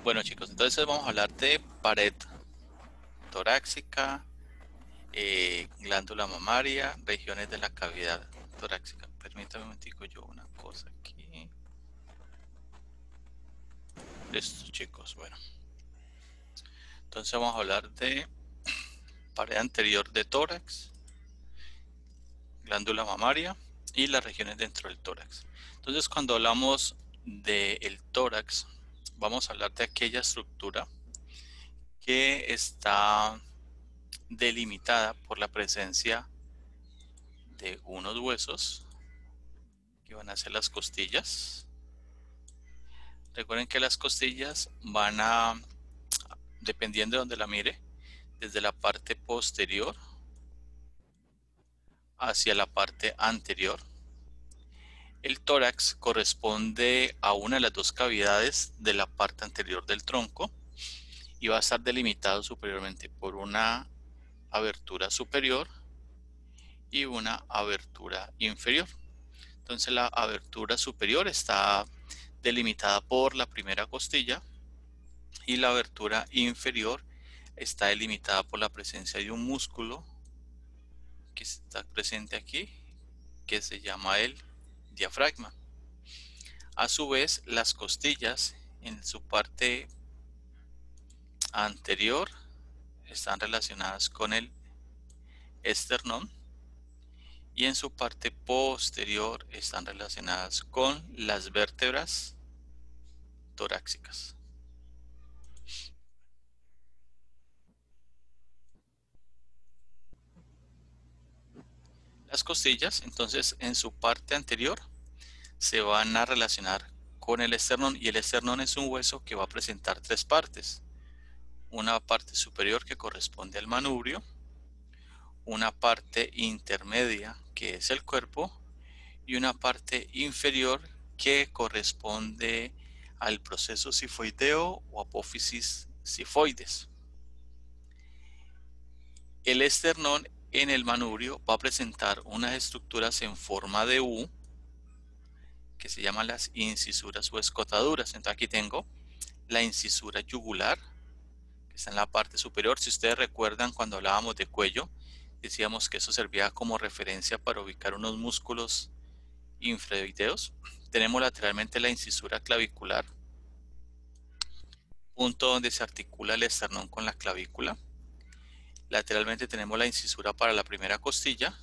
Bueno, chicos, entonces vamos a hablar de pared torácica, glándula mamaria, regiones de la cavidad torácica. Permítame un momentico yo una cosa aquí. Listo, chicos. Bueno, entonces vamos a hablar de pared anterior de tórax, glándula mamaria y las regiones dentro del tórax. Entonces, cuando hablamos del tórax, vamos a hablar de aquella estructura que está delimitada por la presencia de unos huesos que van a ser las costillas. Recuerden que las costillas van a, dependiendo de donde la mire, desde la parte posterior hacia la parte anterior. El tórax corresponde a una de las dos cavidades de la parte anterior del tronco y va a estar delimitado superiormente por una abertura superior y una abertura inferior. Entonces la abertura superior está delimitada por la primera costilla y la abertura inferior está delimitada por la presencia de un músculo que está presente aquí, que se llama el diafragma. A su vez, las costillas en su parte anterior están relacionadas con el esternón y en su parte posterior están relacionadas con las vértebras torácicas. Las costillas, entonces, en su parte anterior se van a relacionar con el esternón y el esternón es un hueso que va a presentar tres partes. Una parte superior que corresponde al manubrio, una parte intermedia que es el cuerpo y una parte inferior que corresponde al proceso sifoideo o apófisis sifoides. El esternón en el manubrio va a presentar unas estructuras en forma de U que se llaman las incisuras o escotaduras. Entonces aquí tengo la incisura yugular, que está en la parte superior. Si ustedes recuerdan cuando hablábamos de cuello, decíamos que eso servía como referencia para ubicar unos músculos infraoideos. Tenemos lateralmente la incisura clavicular, punto donde se articula el esternón con la clavícula. Lateralmente tenemos la incisura para la primera costilla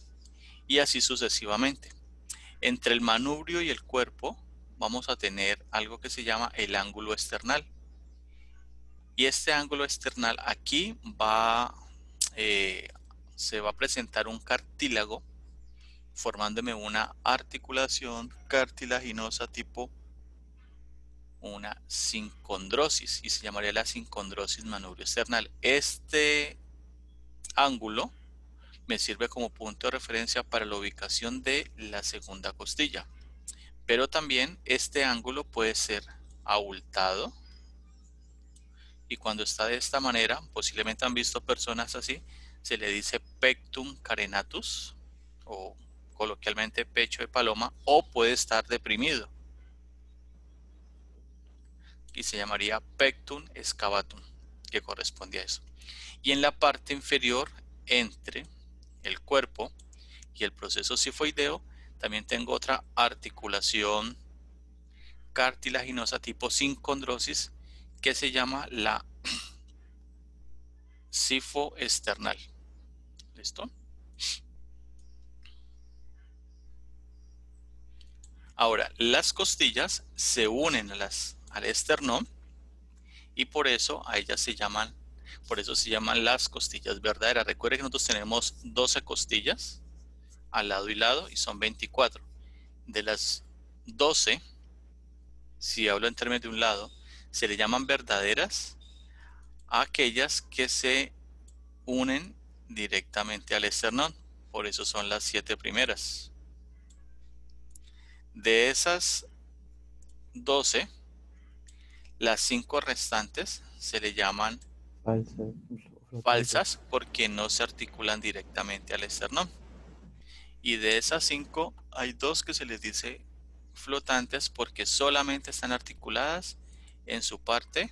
y así sucesivamente. Entre el manubrio y el cuerpo vamos a tener algo que se llama el ángulo esternal. Y este ángulo external aquí se va a presentar un cartílago formándome una articulación cartilaginosa tipo una sincondrosis y se llamaría la sincondrosis manubrio external. Este ángulo me sirve como punto de referencia para la ubicación de la segunda costilla, pero también este ángulo puede ser abultado. Y cuando está de esta manera, posiblemente han visto personas así, se le dice pectum carenatus o coloquialmente pecho de paloma, o puede estar deprimido y se llamaría pectum excavatum, que corresponde a eso. Y en la parte inferior, entre el cuerpo y el proceso sifoideo, también tengo otra articulación cartilaginosa tipo sincondrosis que se llama la sifoesternal. ¿Listo? Ahora, las costillas se unen al esternón y por eso a ellas se llaman, por eso se llaman las costillas verdaderas. Recuerden que nosotros tenemos 12 costillas al lado y lado y son 24. De las 12, si hablo en términos de un lado, se le llaman verdaderas a aquellas que se unen directamente al esternón. Por eso son las 7 primeras. De esas 12, las 5 restantes se le llaman Falsas, flotantes. falsas porque no se articulan directamente al esternón. Y de esas 5 hay 2 que se les dice flotantes porque solamente están articuladas en su parte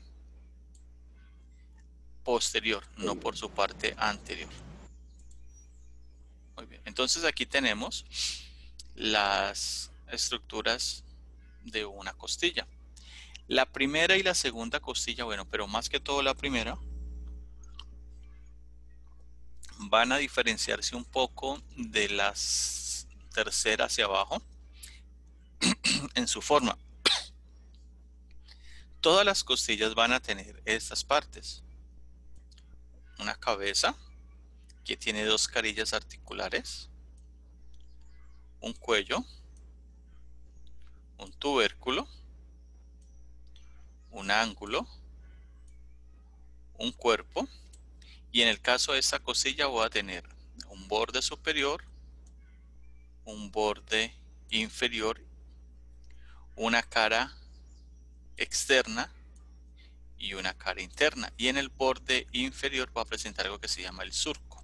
posterior, no por su parte anterior. Muy bien, entonces aquí tenemos las estructuras de una costilla. La primera y la segunda costilla, bueno, pero más que todo la primera, van a diferenciarse un poco de las terceras hacia abajo en su forma. Todas las costillas van a tener estas partes. Una cabeza que tiene dos carillas articulares, un cuello, un tubérculo, un ángulo, un cuerpo, y en el caso de esta costilla voy a tener un borde superior, un borde inferior, una cara externa y una cara interna, y en el borde inferior va a presentar algo que se llama el surco.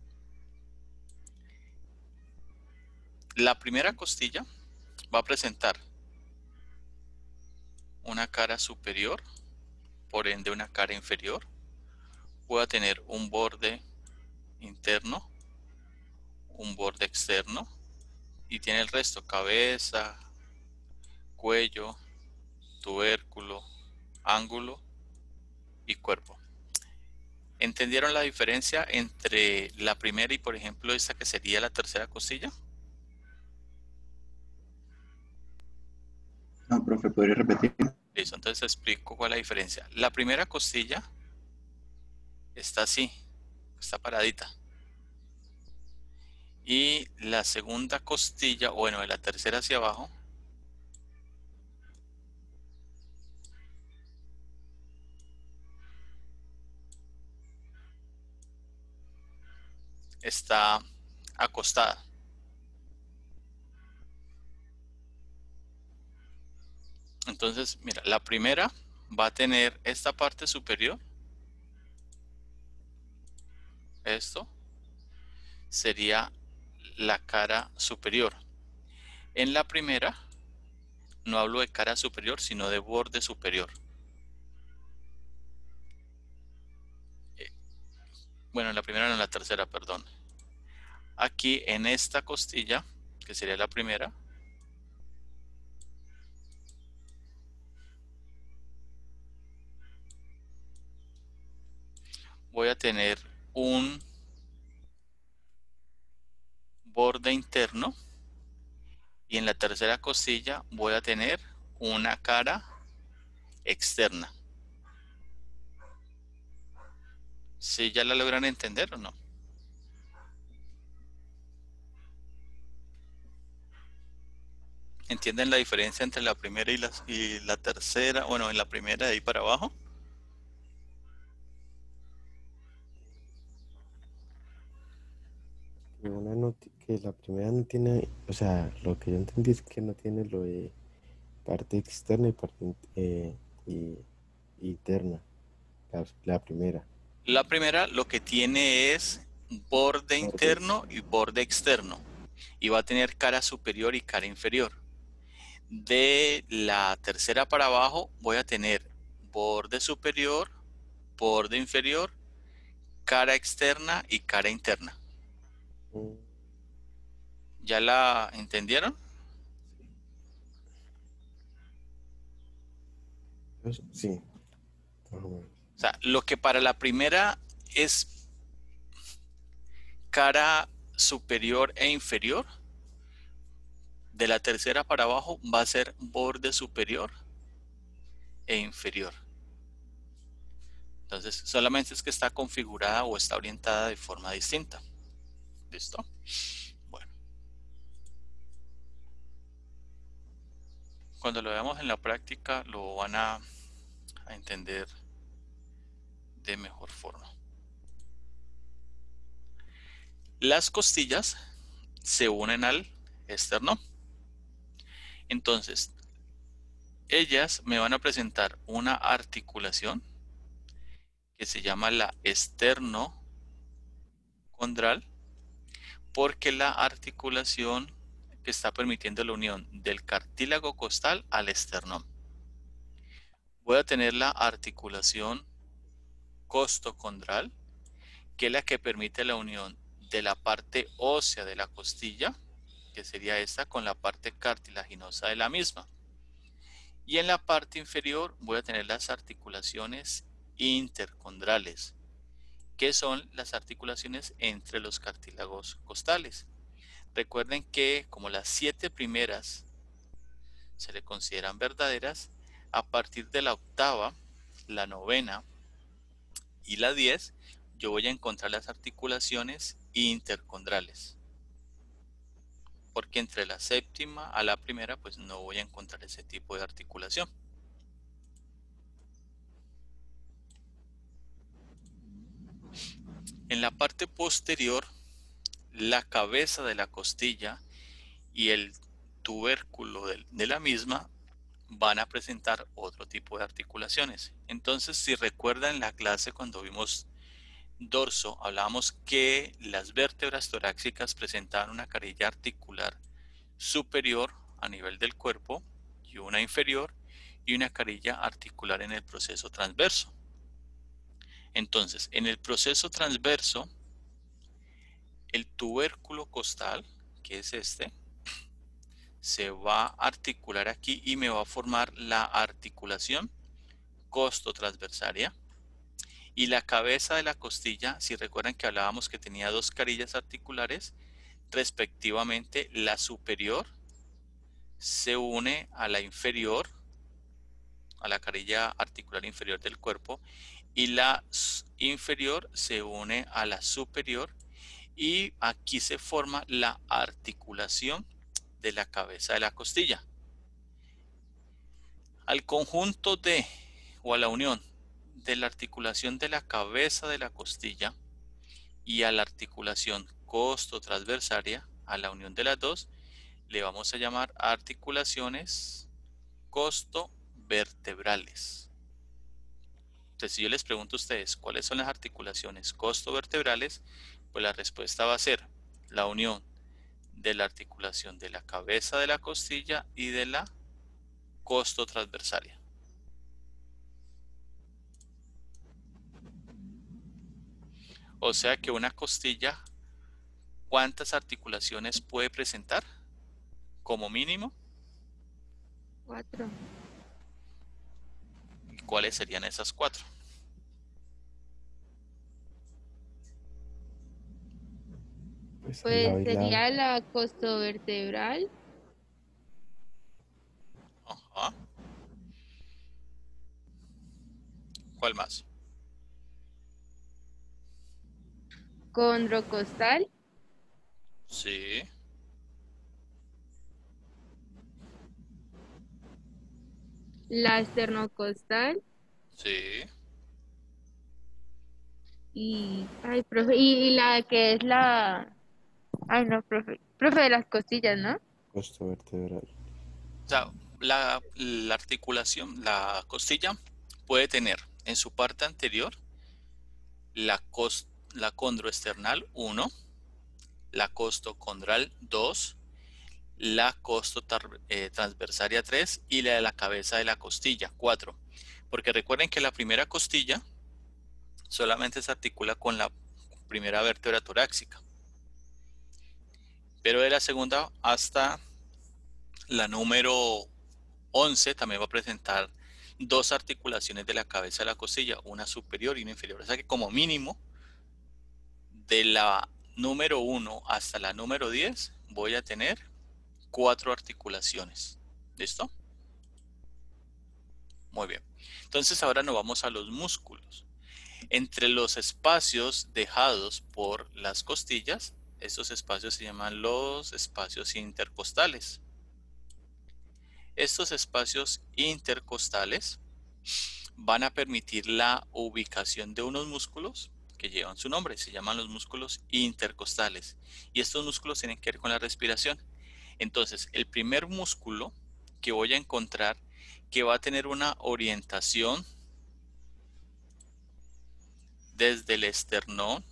La primera costilla va a presentar una cara superior, por ende una cara inferior. Voy a tener un borde interno, un borde externo, y tiene el resto: cabeza, cuello, tubérculo, ángulo y cuerpo. ¿Entendieron la diferencia entre la primera y, por ejemplo, esta que sería la tercera costilla? No, profe, ¿podría repetir? Listo, entonces explico cuál es la diferencia. La primera costilla está así, está paradita. Y la segunda costilla, bueno, de la tercera hacia abajo, está acostada. Entonces, mira, la primera va a tener esta parte superior. Esto sería la cara superior. En la primera no hablo de cara superior, sino de borde superior. Bueno, en la primera no, en la tercera, perdón. Aquí en esta costilla, que sería la primera, voy a tener un borde interno, y en la tercera costilla voy a tener una cara externa. ¿Sí ya la logran entender o no? ¿Entienden la diferencia entre la primera y la tercera? Bueno, en la primera de ahí para abajo. Que la primera no tiene, o sea, lo que yo entendí es que no tiene lo de parte externa y parte interna, la primera. La primera lo que tiene es borde interno y borde externo, y va a tener cara superior y cara inferior. De la tercera para abajo voy a tener borde superior, borde inferior, cara externa y cara interna. ¿Ya la entendieron? Sí. O sea, lo que para la primera es cara superior e inferior, de la tercera para abajo va a ser borde superior e inferior. Entonces, solamente es que está configurada o está orientada de forma distinta. ¿Listo? Bueno. Cuando lo veamos en la práctica lo van a entender de mejor forma. Las costillas se unen al esternón. Entonces, ellas me van a presentar una articulación que se llama la esternocondral, porque la articulación que está permitiendo la unión del cartílago costal al esternón. Voy a tener la articulación costocondral, que es la que permite la unión de la parte ósea de la costilla, que sería esta, con la parte cartilaginosa de la misma. Y en la parte inferior voy a tener las articulaciones intercondrales, que son las articulaciones entre los cartílagos costales. Recuerden que como las 7 primeras se le consideran verdaderas, a partir de la octava, la novena y la 10, yo voy a encontrar las articulaciones intercondrales. Porque entre la séptima a la primera, pues no voy a encontrar ese tipo de articulación. En la parte posterior, la cabeza de la costilla y el tubérculo de la misma van a presentar otro tipo de articulaciones. Entonces, si recuerdan la clase cuando vimos dorso, hablábamos que las vértebras torácicas presentaban una carilla articular superior a nivel del cuerpo y una inferior y una carilla articular en el proceso transverso. Entonces, en el proceso transverso, el tubérculo costal, que es este, se va a articular aquí y me va a formar la articulación costotransversaria. Y la cabeza de la costilla, si recuerdan que hablábamos que tenía dos carillas articulares, respectivamente la superior se une a la inferior, a la carilla articular inferior del cuerpo, y la inferior se une a la superior, y aquí se forma la articulación de la cabeza de la costilla. Al conjunto de, o a la unión de la articulación de la cabeza de la costilla y a la articulación costotransversaria, a la unión de las dos, le vamos a llamar articulaciones costovertebrales. Entonces, si yo les pregunto a ustedes cuáles son las articulaciones costovertebrales, pues la respuesta va a ser la unión de la articulación de la cabeza de la costilla y de la costotransversaria. O sea que una costilla, ¿cuántas articulaciones puede presentar? Como mínimo. 4. ¿Cuáles serían esas 4? Pues al Pues lado y lado. sería la costovertebral, Ajá. ¿Cuál más? condrocostal, Sí, la esternocostal sí. y, ay, profe, y la que es la, ay, no, profe de las costillas, ¿no? Costo vertebral. O sea, la articulación, la costilla, puede tener en su parte anterior la condroesternal 1, la costocondral 2, la costotransversaria 3 y la de la cabeza de la costilla 4. Porque recuerden que la primera costilla solamente se articula con la primera vértebra torácica, pero de la segunda hasta la número 11 también va a presentar dos articulaciones de la cabeza de la costilla, una superior y una inferior. O sea que como mínimo de la número 1 hasta la número 10 voy a tener 4 articulaciones. ¿Listo? Muy bien. Entonces ahora nos vamos a los músculos. Entre los espacios dejados por las costillas, estos espacios se llaman los espacios intercostales. Estos espacios intercostales van a permitir la ubicación de unos músculos que llevan su nombre, se llaman los músculos intercostales. Y estos músculos tienen que ver con la respiración. Entonces, el primer músculo que voy a encontrar que va a tener una orientación desde el esternón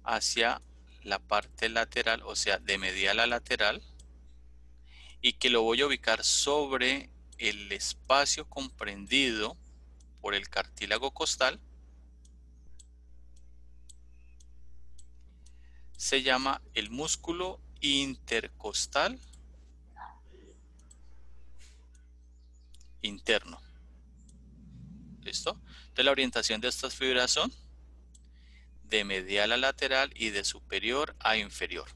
hacia la parte lateral, o sea, de medial a lateral, y que lo voy a ubicar sobre el espacio comprendido por el cartílago costal, se llama el músculo intercostal interno. ¿Listo? Entonces la orientación de estas fibras son de medial a lateral y de superior a inferior.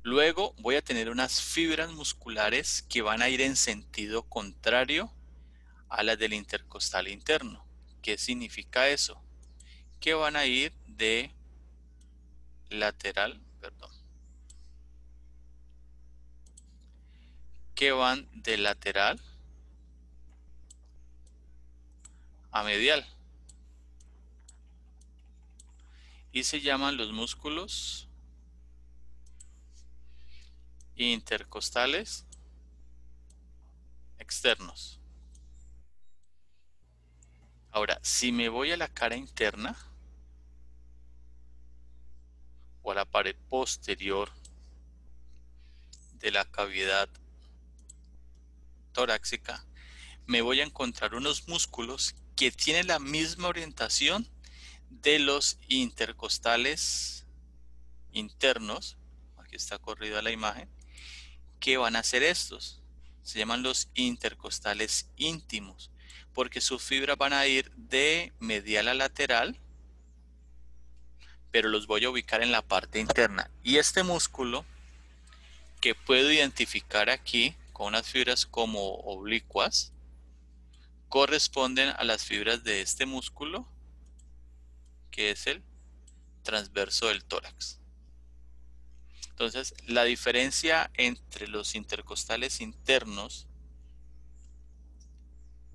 Luego voy a tener unas fibras musculares que van a ir en sentido contrario a las del intercostal interno. ¿Qué significa eso? Que van a ir de lateral, perdón, que van de lateral a medial y se llaman los músculos intercostales externos. Ahora, si me voy a la cara interna o a la pared posterior de la cavidad torácica, me voy a encontrar unos músculos que tienen la misma orientación de los intercostales internos. Aquí está corrida la imagen. ¿Qué van a hacer estos? Se llaman los intercostales íntimos, porque sus fibras van a ir de medial a lateral, pero los voy a ubicar en la parte interna. Y este músculo, que puedo identificar aquí con unas fibras como oblicuas, corresponden a las fibras de este músculo, que es el transverso del tórax. Entonces, la diferencia entre los intercostales internos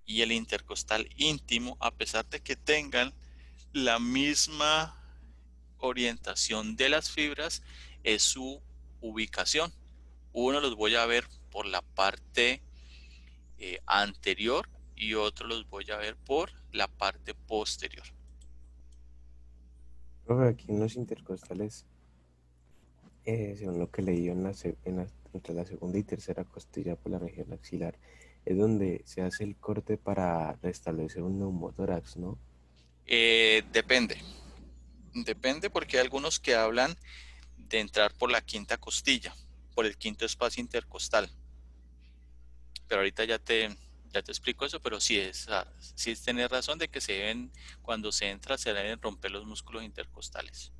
y el intercostal íntimo, a pesar de que tengan la misma orientación de las fibras, es su ubicación. Uno los voy a ver por la parte anterior y otro los voy a ver por la parte posterior. Profe, aquí en los intercostales, según lo que leí entre la segunda y tercera costilla por la región axilar, es donde se hace el corte para restablecer un neumotórax, ¿no? Depende porque hay algunos que hablan de entrar por la quinta costilla, por el quinto espacio intercostal. Pero ahorita ya te explico eso, pero sí es tener razón de que cuando se entra, se deben romper los músculos intercostales.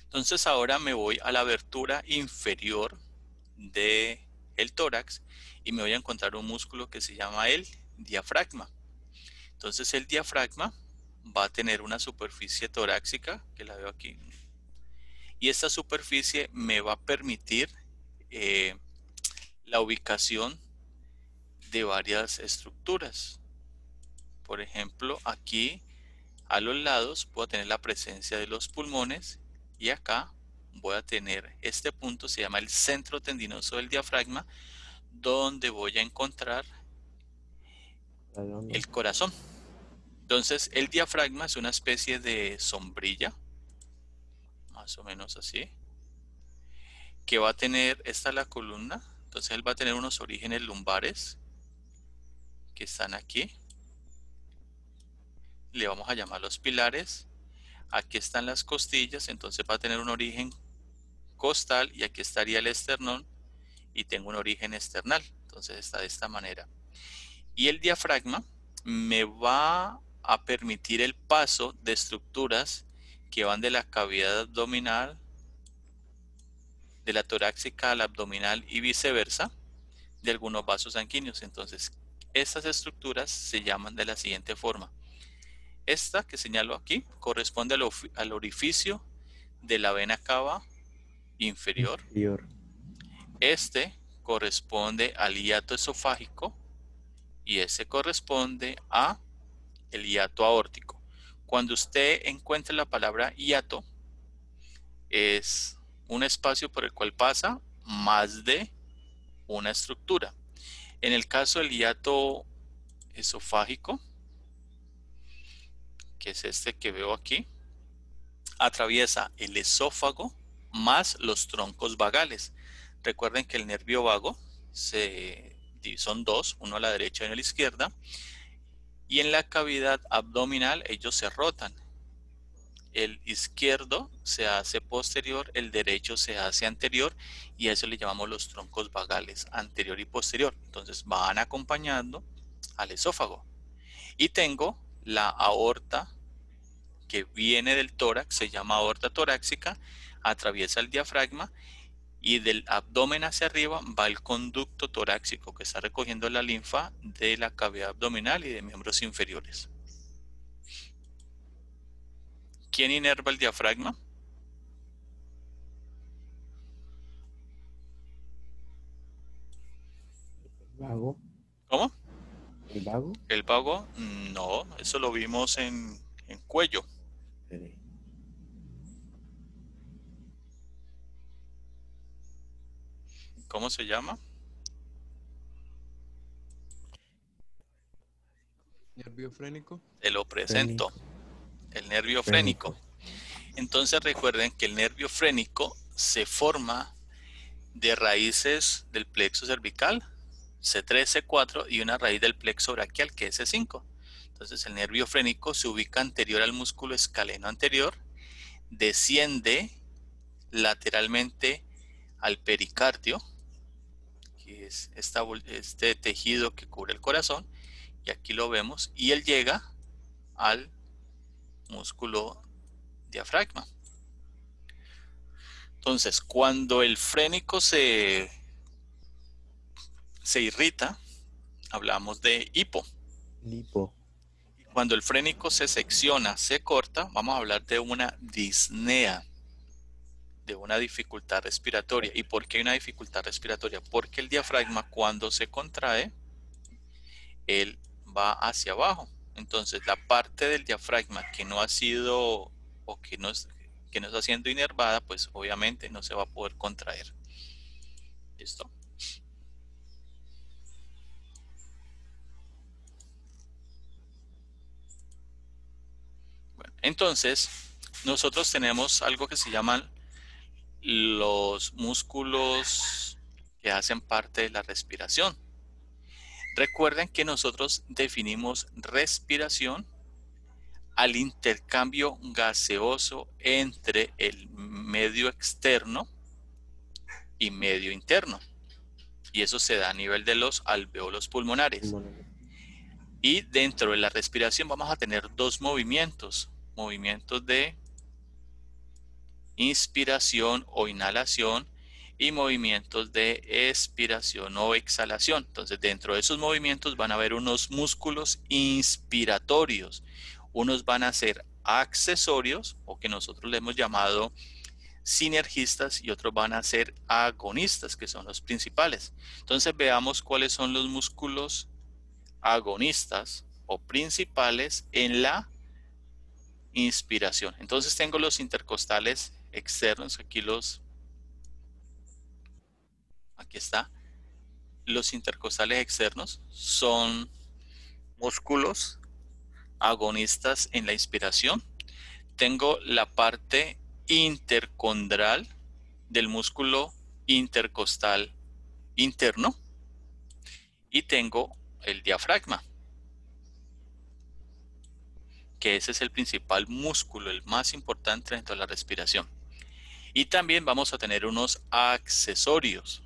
Entonces ahora me voy a la abertura inferior del tórax y me voy a encontrar un músculo que se llama el diafragma. Entonces el diafragma va a tener una superficie torácica, que la veo aquí, y esta superficie me va a permitir la ubicación de varias estructuras. Por ejemplo, aquí a los lados puedo tener la presencia de los pulmones y acá voy a tener este punto, se llama el centro tendinoso del diafragma, donde voy a encontrar el corazón. Entonces el diafragma es una especie de sombrilla, más o menos así, que va a tener, esta es la columna, entonces él va a tener unos orígenes lumbares que están aquí, le vamos a llamar los pilares. Aquí están las costillas, entonces va a tener un origen costal y aquí estaría el esternón y tengo un origen esternal, entonces está de esta manera. Y el diafragma me va a permitir el paso de estructuras que van de la cavidad abdominal, de la torácica a la abdominal y viceversa, de algunos vasos sanguíneos. Entonces, estas estructuras se llaman de la siguiente forma. Esta que señalo aquí corresponde al orificio de la vena cava inferior. Este corresponde al hiato esofágico y ese corresponde a el hiato aórtico. Cuando usted encuentre la palabra hiato, es un espacio por el cual pasa más de una estructura. En el caso del hiato esofágico, que es este que veo aquí, atraviesa el esófago más los troncos vagales. Recuerden que el nervio vago son dos, uno a la derecha y uno a la izquierda, y en la cavidad abdominal ellos se rotan. el izquierdo se hace posterior, el derecho se hace anterior, y a eso le llamamos los troncos vagales, anterior y posterior. Entonces van acompañando al esófago. Y tengo la aorta que viene del tórax, se llama aorta torácica, atraviesa el diafragma y del abdomen hacia arriba va el conducto torácico que está recogiendo la linfa de la cavidad abdominal y de miembros inferiores. ¿Quién inerva el diafragma? ¿Vago? ¿Cómo? ¿El vago? ¿El vago? No, eso lo vimos en cuello. Espere. ¿Cómo se llama? Nervio frénico. Te lo presento. Frénico. El nervio Frénico. frénico. Entonces recuerden que el nervio frénico se forma de raíces del plexo cervical, C3, C4, y una raíz del plexo braquial, que es C5. Entonces el nervio frénico se ubica anterior al músculo escaleno anterior, desciende lateralmente al pericardio, que es este tejido que cubre el corazón, y aquí lo vemos, y él llega al músculo diafragma. Entonces, cuando el frénico se irrita, hablamos de hipo. Lipo. Y cuando el frénico se secciona, se corta, vamos a hablar de una disnea, de una dificultad respiratoria. ¿Y por qué hay una dificultad respiratoria? Porque el diafragma, cuando se contrae, él va hacia abajo. Entonces, la parte del diafragma que no ha sido o que no está siendo inervada, pues obviamente no se va a poder contraer. ¿Listo? Bueno, entonces, nosotros tenemos algo que se llaman los músculos que hacen parte de la respiración. Recuerden que nosotros definimos respiración al intercambio gaseoso entre el medio externo y medio interno. Y eso se da a nivel de los alvéolos pulmonares. Y dentro de la respiración vamos a tener dos movimientos. Movimientos de inspiración o inhalación y movimientos de expiración o exhalación. Entonces, dentro de esos movimientos van a haber unos músculos inspiratorios. Unos van a ser accesorios, o que nosotros le hemos llamado sinergistas, y otros van a ser agonistas, que son los principales. Entonces, veamos cuáles son los músculos agonistas o principales en la inspiración. Entonces, tengo los intercostales externos, aquí está. Los intercostales externos son músculos agonistas en la inspiración. Tengo la parte intercondral del músculo intercostal interno y tengo el diafragma, que ese es el principal músculo, el más importante dentro de la respiración. Y también vamos a tener unos accesorios,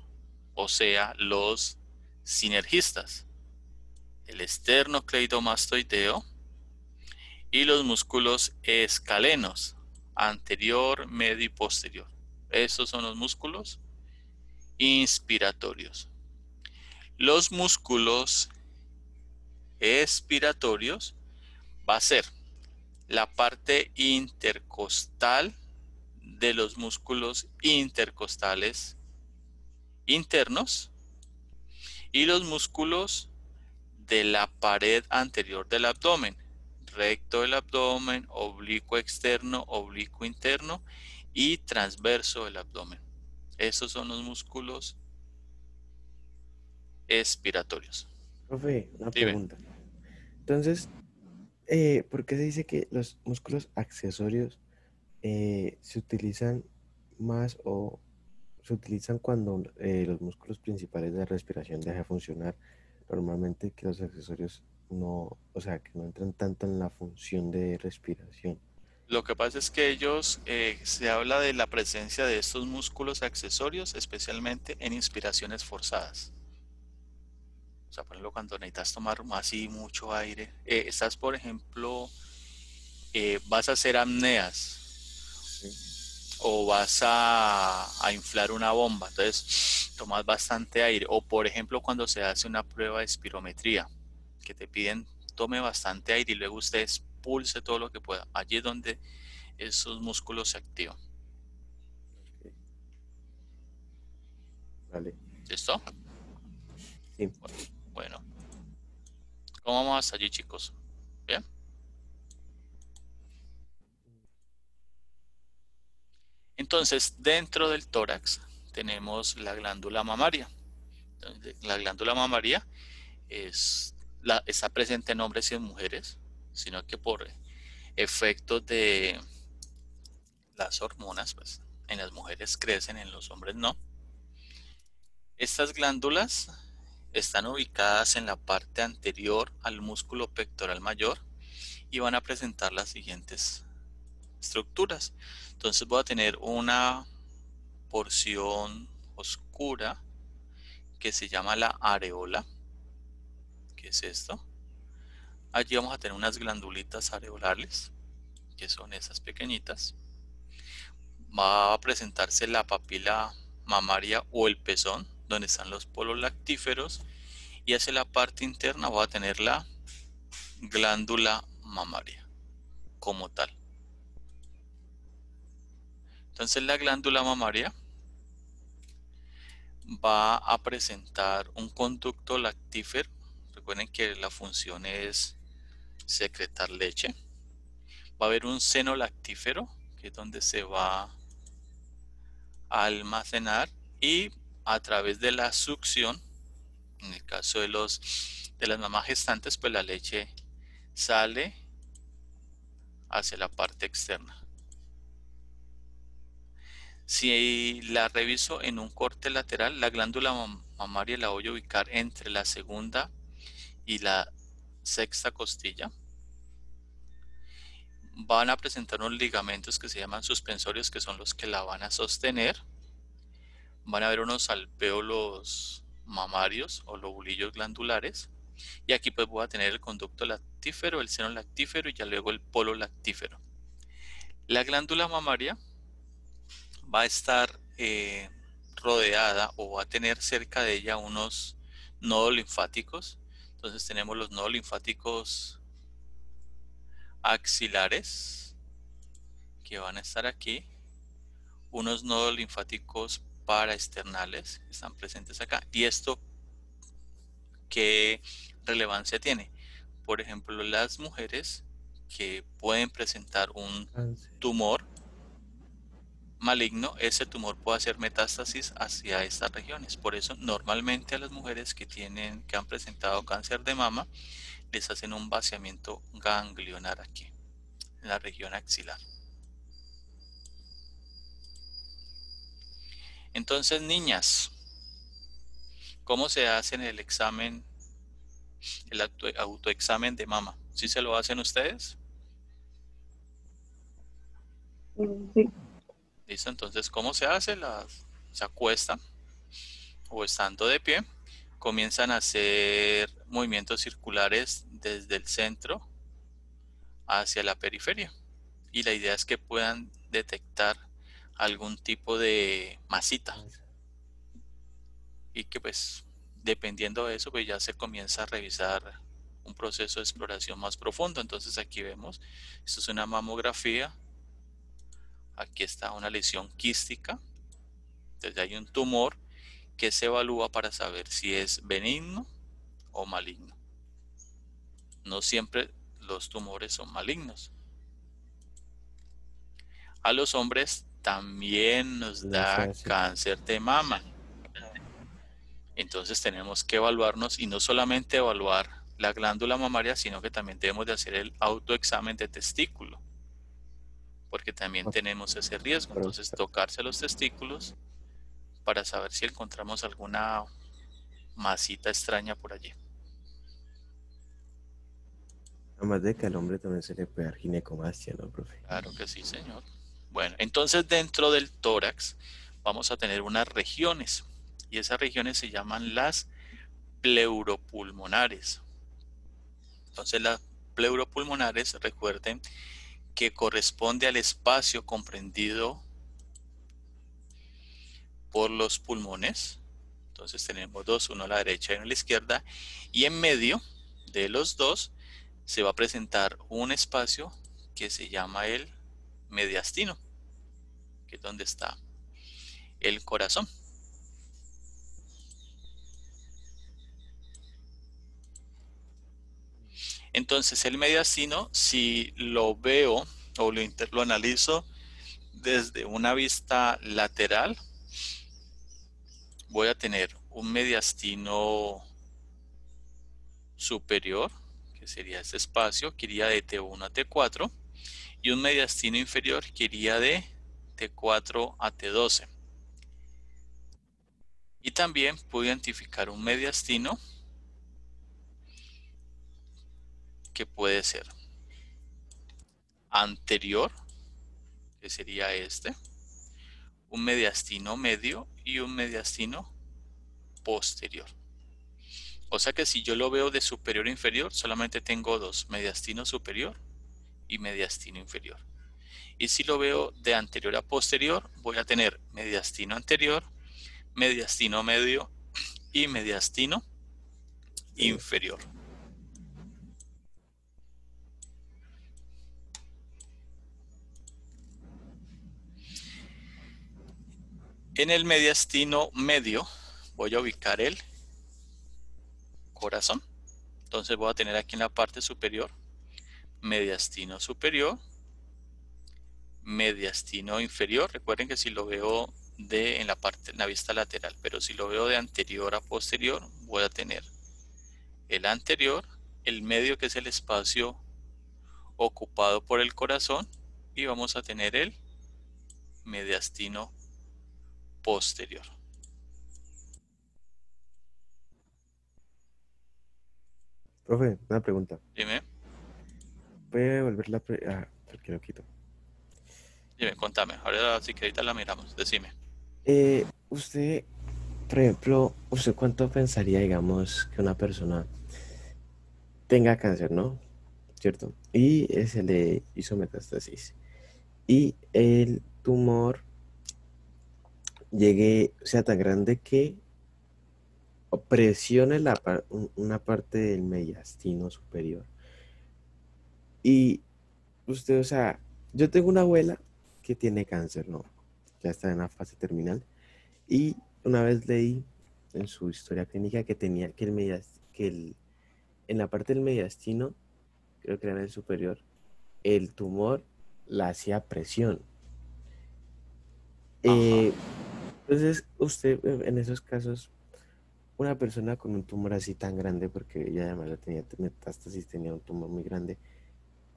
o sea, los sinergistas, el esternocleidomastoideo y los músculos escalenos, anterior, medio y posterior. Esos son los músculos inspiratorios. Los músculos expiratorios va a ser la parte intercostal de los músculos intercostales internos y los músculos de la pared anterior del abdomen, recto del abdomen, oblicuo externo, oblicuo interno y transverso del abdomen. Esos son los músculos expiratorios. Profe, una Dime. pregunta. Entonces, ¿por qué se dice que los músculos accesorios se utilizan más o se utilizan cuando los músculos principales de respiración dejan de funcionar? Normalmente que los accesorios no, o sea, que no entran tanto en la función de respiración. Lo que pasa es que ellos, se habla de la presencia de estos músculos accesorios, especialmente en inspiraciones forzadas. O sea, por ejemplo, cuando necesitas tomar así mucho aire, estás, por ejemplo, vas a hacer apneas o vas a inflar una bomba, entonces tomas bastante aire. O por ejemplo, cuando se hace una prueba de espirometría, que te piden tome bastante aire y luego usted expulse todo lo que pueda. Allí es donde esos músculos se activan. Ok. Vale. ¿Listo? Sí. Bueno, ¿cómo vamos hasta allí, chicos? ¿Bien? Entonces, dentro del tórax tenemos la glándula mamaria. Entonces, la glándula mamaria está presente en hombres y en mujeres, sino que por efectos de las hormonas, pues en las mujeres crecen, en los hombres no. Estas glándulas están ubicadas en la parte anterior al músculo pectoral mayor y van a presentar las siguientes estructuras. Entonces voy a tener una porción oscura que se llama la areola. ¿Qué es esto? Allí vamos a tener unas glandulitas areolares, que son esas pequeñitas. Va a presentarse la papila mamaria o el pezón, donde están los polos lactíferos, y hacia la parte interna va a tener la glándula mamaria como tal. Entonces la glándula mamaria va a presentar un conducto lactífero. Recuerden que la función es secretar leche. Va a haber un seno lactífero, que es donde se va a almacenar, y a través de la succión, en el caso de las mamás gestantes, pues la leche sale hacia la parte externa. Si la reviso en un corte lateral, la glándula mamaria la voy a ubicar entre la segunda y la sexta costilla. Van a presentar unos ligamentos que se llaman suspensorios, que son los que la van a sostener. Van a haber unos alvéolos mamarios o lobulillos glandulares. Y aquí pues voy a tener el conducto lactífero, el seno lactífero y ya luego el polo lactífero. La glándula mamaria va a estar rodeada o va a tener cerca de ella unos nodos linfáticos. Entonces tenemos los nodos linfáticos axilares que van a estar aquí, unos nodos linfáticos paraesternales que están presentes acá. ¿Y esto qué relevancia tiene? Por ejemplo, las mujeres que pueden presentar un tumor maligno, ese tumor puede hacer metástasis hacia estas regiones. Por eso normalmente a las mujeres que han presentado cáncer de mama les hacen un vaciamiento ganglionar aquí, en la región axilar. Entonces, niñas, ¿cómo se hacen el examen, el autoexamen de mama? ¿Sí se lo hacen ustedes? Sí. ¿Listo? Entonces, ¿cómo se hace? Se acuestan o estando de pie, comienzan a hacer movimientos circulares desde el centro hacia la periferia. Y la idea es que puedan detectar algún tipo de masita. Y que pues dependiendo de eso pues ya se comienza a revisar un proceso de exploración más profundo. Entonces aquí vemos, esto es una mamografía. Aquí está una lesión quística. Entonces hay un tumor que se evalúa para saber si es benigno o maligno. No siempre los tumores son malignos. A los hombres también nos da cáncer de mama. Entonces tenemos que evaluarnos y no solamente evaluar la glándula mamaria, sino que también debemos de hacer el autoexamen de testículo, porque también tenemos ese riesgo. Entonces tocarse los testículos para saber si encontramos alguna masita extraña por allí. Además de que al hombre también se le puede dar ginecomastia, ¿no, profe? Claro que sí, señor. Bueno, entonces dentro del tórax vamos a tener unas regiones y esas regiones se llaman las pleuropulmonares. Entonces las pleuropulmonares, recuerden que corresponde al espacio comprendido por los pulmones. Entonces tenemos dos, uno a la derecha y uno a la izquierda, y en medio de los dos se va a presentar un espacio que se llama el mediastino, que es donde está el corazón. Entonces el mediastino, si lo veo o lo analizo desde una vista lateral, voy a tener un mediastino superior, que sería este espacio, que iría de T1 a T4, y un mediastino inferior que iría de T4 a T12. Y también puedo identificar un mediastino que puede ser anterior, que sería este, un mediastino medio y un mediastino posterior. O sea que si yo lo veo de superior a inferior, solamente tengo dos, mediastino superior y mediastino inferior. Y si lo veo de anterior a posterior, voy a tener mediastino anterior, mediastino medio y mediastino inferior. En el mediastino medio voy a ubicar el corazón. Entonces voy a tener aquí en la parte superior mediastino superior, mediastino inferior. Recuerden que si lo veo en la vista lateral, pero si lo veo de anterior a posterior, voy a tener el anterior, el medio, que es el espacio ocupado por el corazón, y vamos a tener el mediastino posterior. Profe, una pregunta. Dime, ¿Puede volver porque lo quito? contame. Ahora sí que ahorita la miramos. Decime. Usted, por ejemplo, ¿usted cuánto pensaría, digamos, que una persona tenga cáncer, ¿no? ¿Cierto? Y se le hizo metástasis. Y el tumor sea tan grande que presione una parte del mediastino superior. Y usted, o sea, yo tengo una abuela que tiene cáncer, ¿no? Ya está en la fase terminal. Y una vez leí en su historia clínica que tenía en la parte del mediastino, creo que era en el superior, el tumor la hacía presión. Entonces, usted en esos casos, una persona con un tumor así tan grande, porque ella además la tenía metástasis, tenía un tumor muy grande,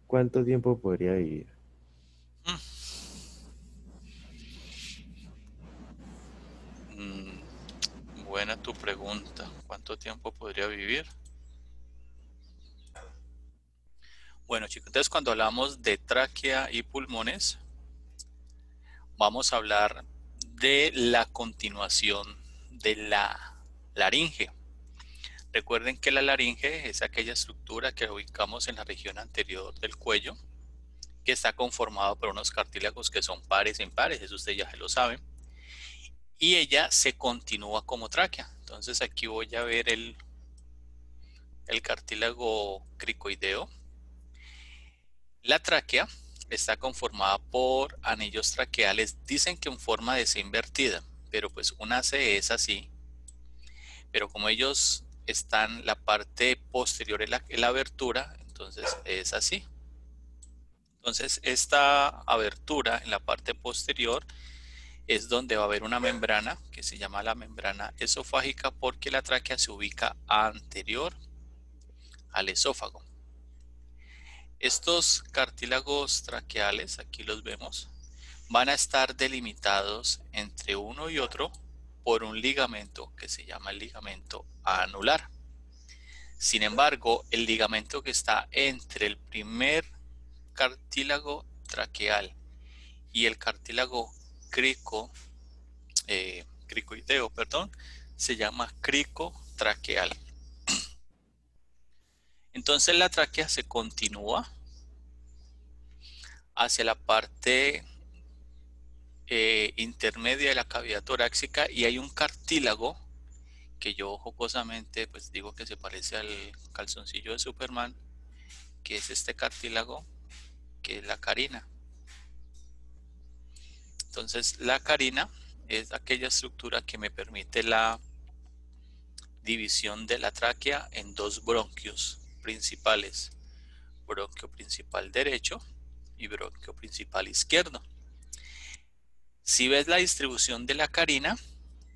¿cuánto tiempo podría vivir? Buena tu pregunta. ¿Cuánto tiempo podría vivir? Bueno, chicos, entonces cuando hablamos de tráquea y pulmones, vamos a hablar de la continuación de la laringe. Recuerden que la laringe es aquella estructura que ubicamos en la región anterior del cuello, que está conformado por unos cartílagos que son pares e impares, eso ustedes ya se lo saben, y ella se continúa como tráquea. Entonces aquí voy a ver el cartílago cricoideo. La tráquea está conformada por anillos traqueales, dicen que en forma de C invertida, pero pues una C es así, pero como ellos están, la parte posterior en la abertura, entonces es así. Entonces esta abertura en la parte posterior es donde va a haber una membrana que se llama la membrana esofágica, porque la tráquea se ubica anterior al esófago. Estos cartílagos traqueales, aquí los vemos, van a estar delimitados entre uno y otro por un ligamento que se llama el ligamento anular. Sin embargo, el ligamento que está entre el primer cartílago traqueal y el cartílago cricoideo, perdón, se llama cricotraqueal. Entonces la tráquea se continúa hacia la parte intermedia de la cavidad torácica y hay un cartílago que yo jocosamente pues digo que se parece al calzoncillo de Superman, que es este cartílago que es la carina. Entonces la carina es aquella estructura que me permite la división de la tráquea en dos bronquios principales, bronquio principal derecho y bronquio principal izquierdo. Si ves la distribución de la carina,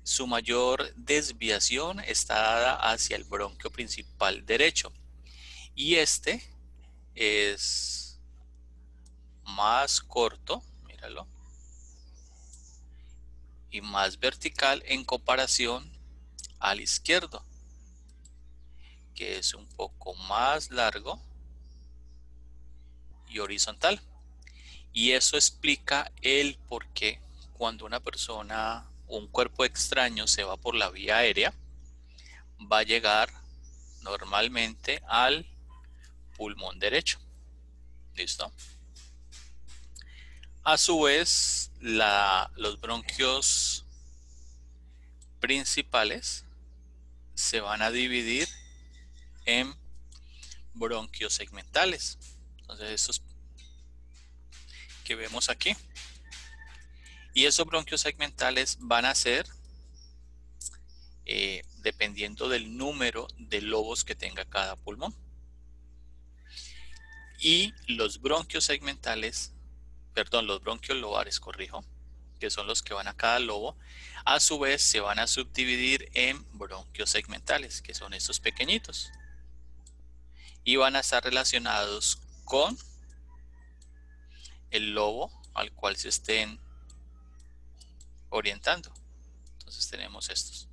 su mayor desviación está dada hacia el bronquio principal derecho y este es más corto, míralo, y más vertical en comparación al izquierdo, que es un poco más largo y horizontal. Y eso explica el por qué cuando una persona o un cuerpo extraño se va por la vía aérea, va a llegar normalmente al pulmón derecho. ¿Listo? A su vez, los bronquios principales se van a dividir en bronquios segmentales. Entonces, estos que vemos aquí. Y esos bronquios segmentales van a ser dependiendo del número de lobos que tenga cada pulmón. Y los bronquios segmentales, perdón, los bronquios lobares, corrijo, que son los que van a cada lobo, a su vez se van a subdividir en bronquios segmentales, que son estos pequeñitos. Y van a estar relacionados con el lobo al cual se estén orientando. Entonces tenemos estos.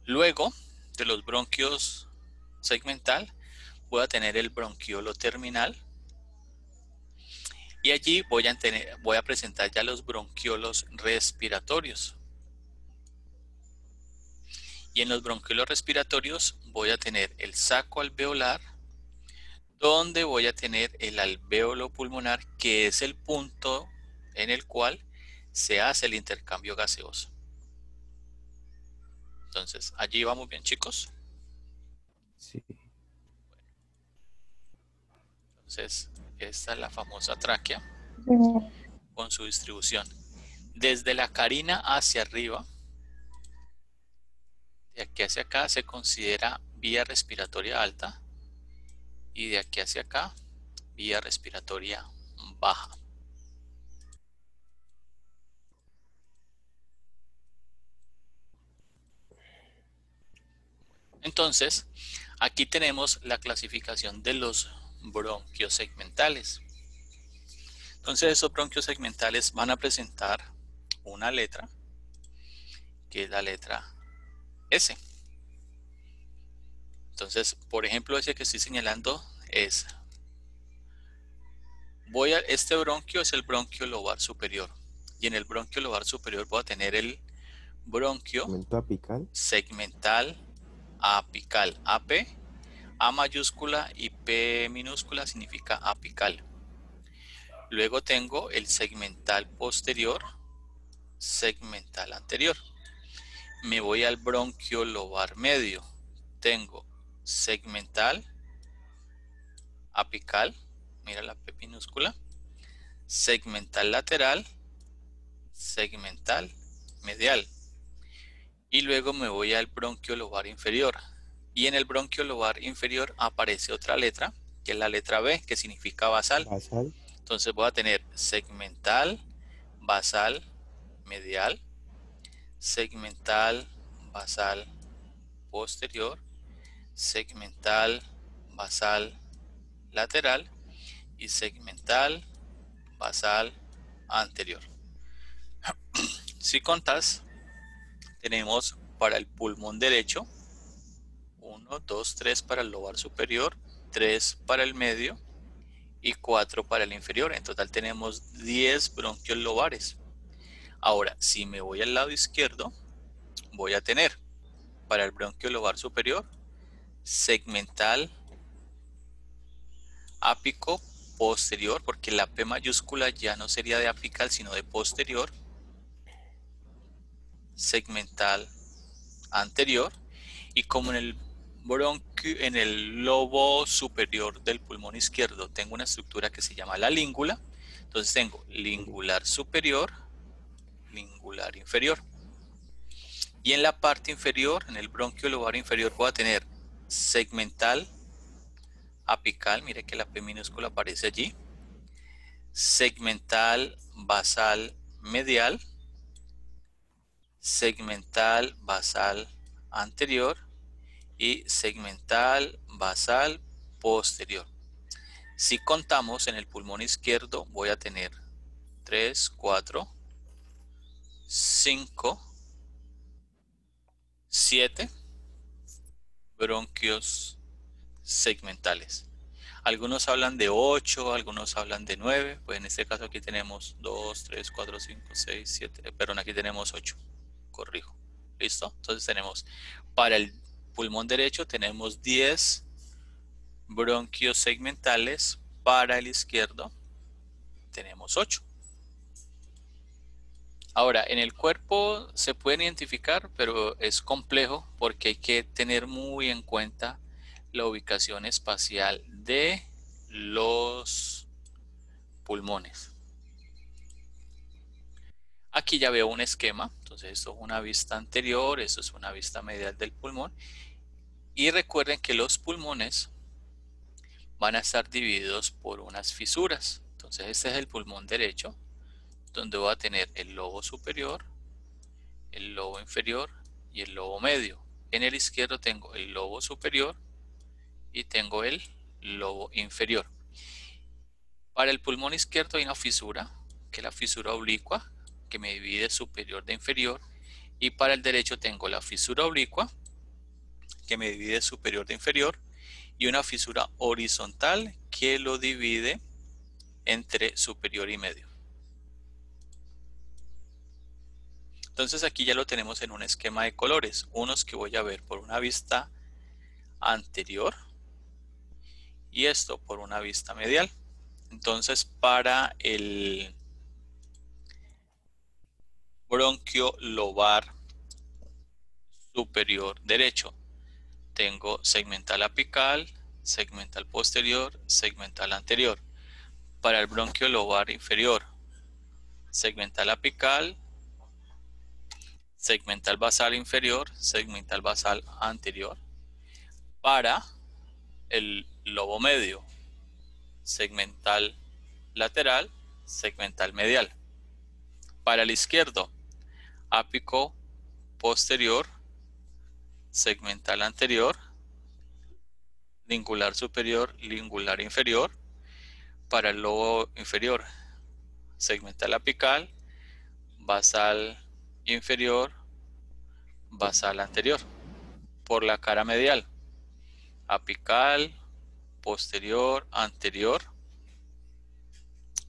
Luego de los bronquios segmental, voy a tener el bronquiolo terminal. Y allí voy a presentar ya los bronquiolos respiratorios. Y en los bronquiolos respiratorios voy a tener el saco alveolar, donde voy a tener el alvéolo pulmonar, que es el punto en el cual se hace el intercambio gaseoso. Entonces, allí vamos bien, chicos. Sí. Entonces, esta es la famosa tráquea con su distribución. Desde la carina hacia arriba, de aquí hacia acá se considera vía respiratoria alta y de aquí hacia acá vía respiratoria baja. Entonces, aquí tenemos la clasificación de los bronquios segmentales. Entonces, esos bronquios segmentales van a presentar una letra, que es la letra S. Entonces, por ejemplo, ese que estoy señalando es, este bronquio es el bronquio lobar superior. Y en el bronquio lobar superior voy a tener el bronquio ¿Segmento apical? segmental apical. AP, A mayúscula y P minúscula significa apical. Luego tengo el segmental posterior, segmental anterior. Me voy al bronquio lobar medio. Tengo segmental apical, mira la P minúscula, segmental lateral, segmental medial. Y luego me voy al bronquio lobar inferior. Y en el bronquio lobar inferior aparece otra letra, que es la letra B, que significa basal. Basal. Entonces voy a tener segmental, basal, medial, segmental, basal, posterior, segmental, basal, lateral y segmental, basal, anterior. Si contas, tenemos para el pulmón derecho 1, 1, 2, 3 para el lobar superior, 3 para el medio y 4 para el inferior. En total tenemos 10 bronquios lobares. Ahora, si me voy al lado izquierdo, voy a tener para el bronquio lobar superior segmental ápico posterior, porque la P mayúscula ya no sería de apical sino de posterior, segmental anterior, y como en el bronquio, en el lobo superior del pulmón izquierdo tengo una estructura que se llama la língula, entonces tengo lingular superior, lingular inferior. Y en la parte inferior, en el bronquio lobar inferior, voy a tener segmental apical, mire que la P minúscula aparece allí, segmental basal medial, segmental basal anterior y segmental basal posterior. Si contamos en el pulmón izquierdo, voy a tener 3, 4, 5, 7 bronquios segmentales. Algunos hablan de 8, algunos hablan de 9. Pues en este caso aquí tenemos 2, 3, 4, 5, 6, 7. Perdón, aquí tenemos 8. Corrijo. ¿Listo? Entonces tenemos para el pulmón derecho tenemos 10 bronquios segmentales. Para el izquierdo tenemos 8. Ahora, en el cuerpo se pueden identificar, pero es complejo porque hay que tener muy en cuenta la ubicación espacial de los pulmones. Aquí ya veo un esquema, entonces esto es una vista anterior, esto es una vista medial del pulmón. Y recuerden que los pulmones van a estar divididos por unas fisuras. Entonces este es el pulmón derecho, donde voy a tener el lobo superior, el lobo inferior y el lobo medio. En el izquierdo tengo el lobo superior y tengo el lobo inferior. Para el pulmón izquierdo hay una fisura, que es la fisura oblicua, que me divide superior de inferior. Y para el derecho tengo la fisura oblicua, que me divide superior de inferior. Y una fisura horizontal, que lo divide entre superior y medio. Entonces aquí ya lo tenemos en un esquema de colores, unos que voy a ver por una vista anterior y esto por una vista medial. Entonces para el bronquio lobar superior derecho tengo segmental apical, segmental posterior, segmental anterior. Para el bronquio lobar inferior, segmental apical, segmental basal inferior, segmental basal anterior. Para el lobo medio, segmental lateral, segmental medial. Para el izquierdo, ápico posterior, segmental anterior, lingular superior, lingular inferior. Para el lobo inferior, segmental apical, basal inferior, basal anterior. Por la cara medial, apical, posterior, anterior.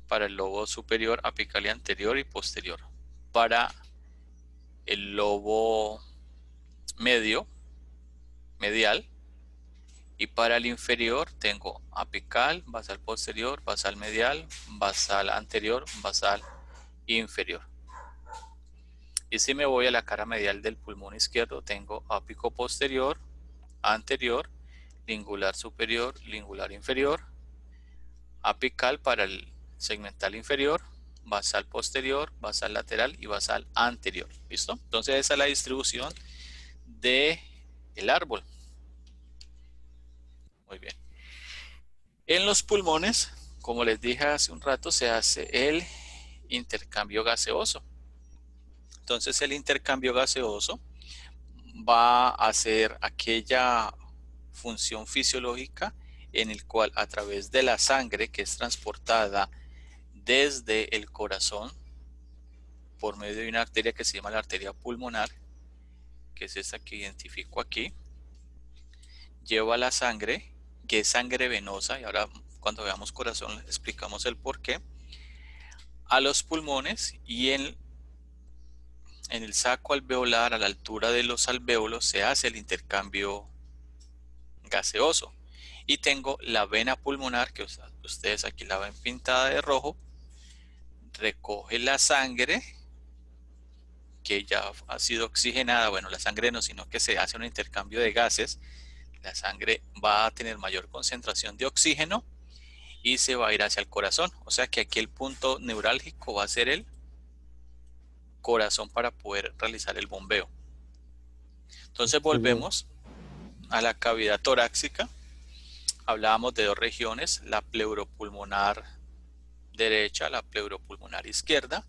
Para el lobo superior, apical y anterior y posterior. Para el lobo medio, medial. Y para el inferior tengo apical, basal posterior, basal medial, basal anterior, basal inferior. Y si me voy a la cara medial del pulmón izquierdo, tengo ápico posterior, anterior, lingular superior, lingular inferior, apical para el segmental inferior, basal posterior, basal lateral y basal anterior. ¿Listo? Entonces esa es la distribución del árbol. Muy bien. En los pulmones, como les dije hace un rato, se hace el intercambio gaseoso. Entonces el intercambio gaseoso va a hacer aquella función fisiológica en el cual a través de la sangre que es transportada desde el corazón por medio de una arteria que se llama la arteria pulmonar, que es esta que identifico aquí, lleva la sangre, que es sangre venosa, y ahora cuando veamos corazón explicamos el por qué, a los pulmones, y en el saco alveolar, a la altura de los alvéolos, se hace el intercambio gaseoso. Y tengo la vena pulmonar, que ustedes aquí la ven pintada de rojo, recoge la sangre que ya ha sido oxigenada. Bueno, la sangre no, sino que se hace un intercambio de gases. La sangre va a tener mayor concentración de oxígeno y se va a ir hacia el corazón. O sea que aquí el punto neurálgico va a ser el corazón para poder realizar el bombeo. Entonces volvemos a la cavidad torácica. Hablábamos de dos regiones, la pleuropulmonar derecha, la pleuropulmonar izquierda.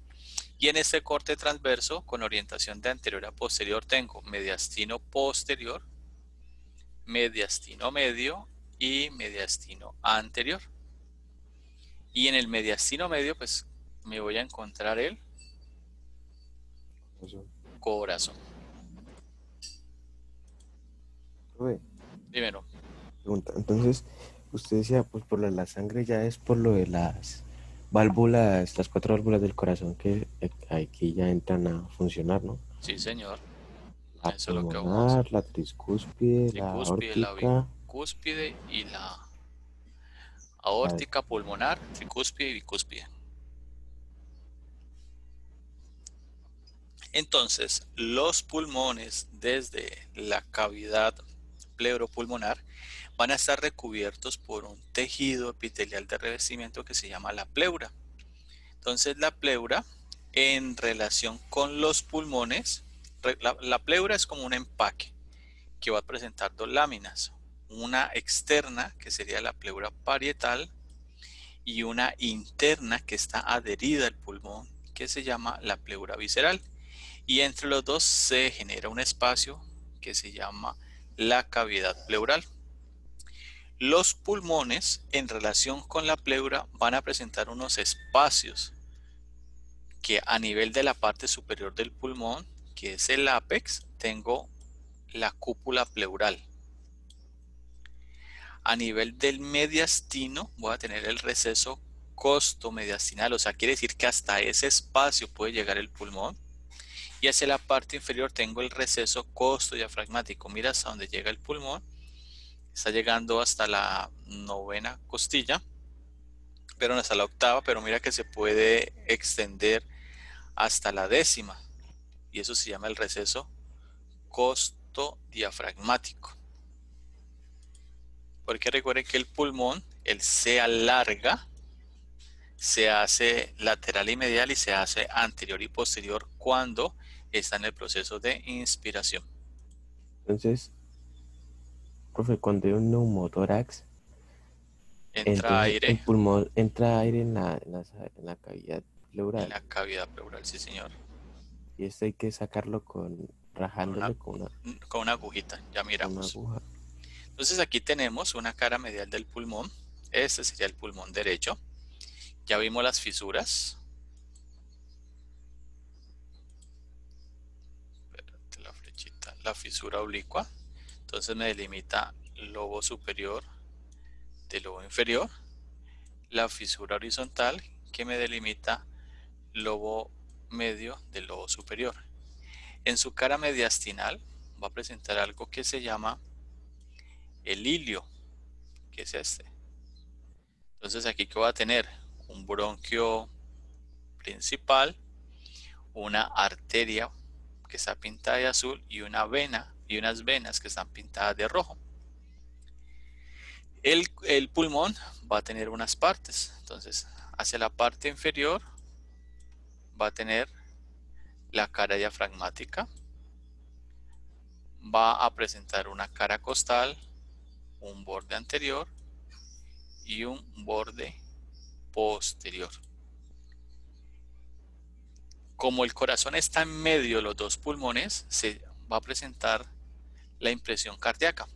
Y en este corte transverso, con orientación de anterior a posterior, tengo mediastino posterior, mediastino medio y mediastino anterior. Y en el mediastino medio, pues me voy a encontrar el corazón. Profe, Primero, pregunta. Entonces, usted decía, pues por lo de la sangre ya es por lo de las válvulas, las 4 válvulas del corazón que aquí ya entran a funcionar, ¿no? sí señor, La eso es lo que vamos a hacer. pulmonar, la tricúspide, la Tricúspide, la aórtica, bicúspide y la aórtica, pulmonar, tricúspide y bicúspide. Entonces, los pulmones desde la cavidad pleuropulmonar van a estar recubiertos por un tejido epitelial de revestimiento que se llama la pleura. Entonces, la pleura, en relación con los pulmones, la pleura es como un empaque que va a presentar dos láminas, una externa que sería la pleura parietal y una interna que está adherida al pulmón que se llama la pleura visceral, y entre los dos se genera un espacio que se llama la cavidad pleural. Los pulmones en relación con la pleura van a presentar unos espacios que a nivel de la parte superior del pulmón, que es el ápex, tengo la cúpula pleural. A nivel del mediastino voy a tener el receso costomediastinal, o sea, quiere decir que hasta ese espacio puede llegar el pulmón. Y hacia la parte inferior tengo el receso costodiafragmático. Mira hasta donde llega el pulmón. Está llegando hasta la 9ª costilla, pero no hasta la 8ª, pero mira que se puede extender hasta la 10ª. Y eso se llama el receso costodiafragmático. Porque recuerden que el pulmón, él se alarga, se hace lateral y medial y se hace anterior y posterior cuando está en el proceso de inspiración. Entonces, profe, cuando hay un neumotórax, Entra aire. el pulmón entra aire en la cavidad pleural. En la cavidad pleural, sí señor. Y esto hay que sacarlo rajándole con una agujita, ya miramos. una aguja. Entonces aquí tenemos una cara medial del pulmón. Este sería el pulmón derecho. Ya vimos las fisuras. Espérate, la flechita. La fisura oblicua. Entonces me delimita lobo superior del lobo inferior. La fisura horizontal que me delimita lobo medio del lobo superior. En su cara mediastinal va a presentar algo que se llama el ilio, que es este. Entonces aquí que va a tener un bronquio principal, una arteria que está pintada de azul y una vena y unas venas que están pintadas de rojo. El pulmón va a tener unas partes. Entonces hacia la parte inferior va a tener la cara diafragmática, va a presentar una cara costal, un borde anterior y un borde posterior. Como el corazón está en medio de los dos pulmones, se va a presentar la impresión cardíaca,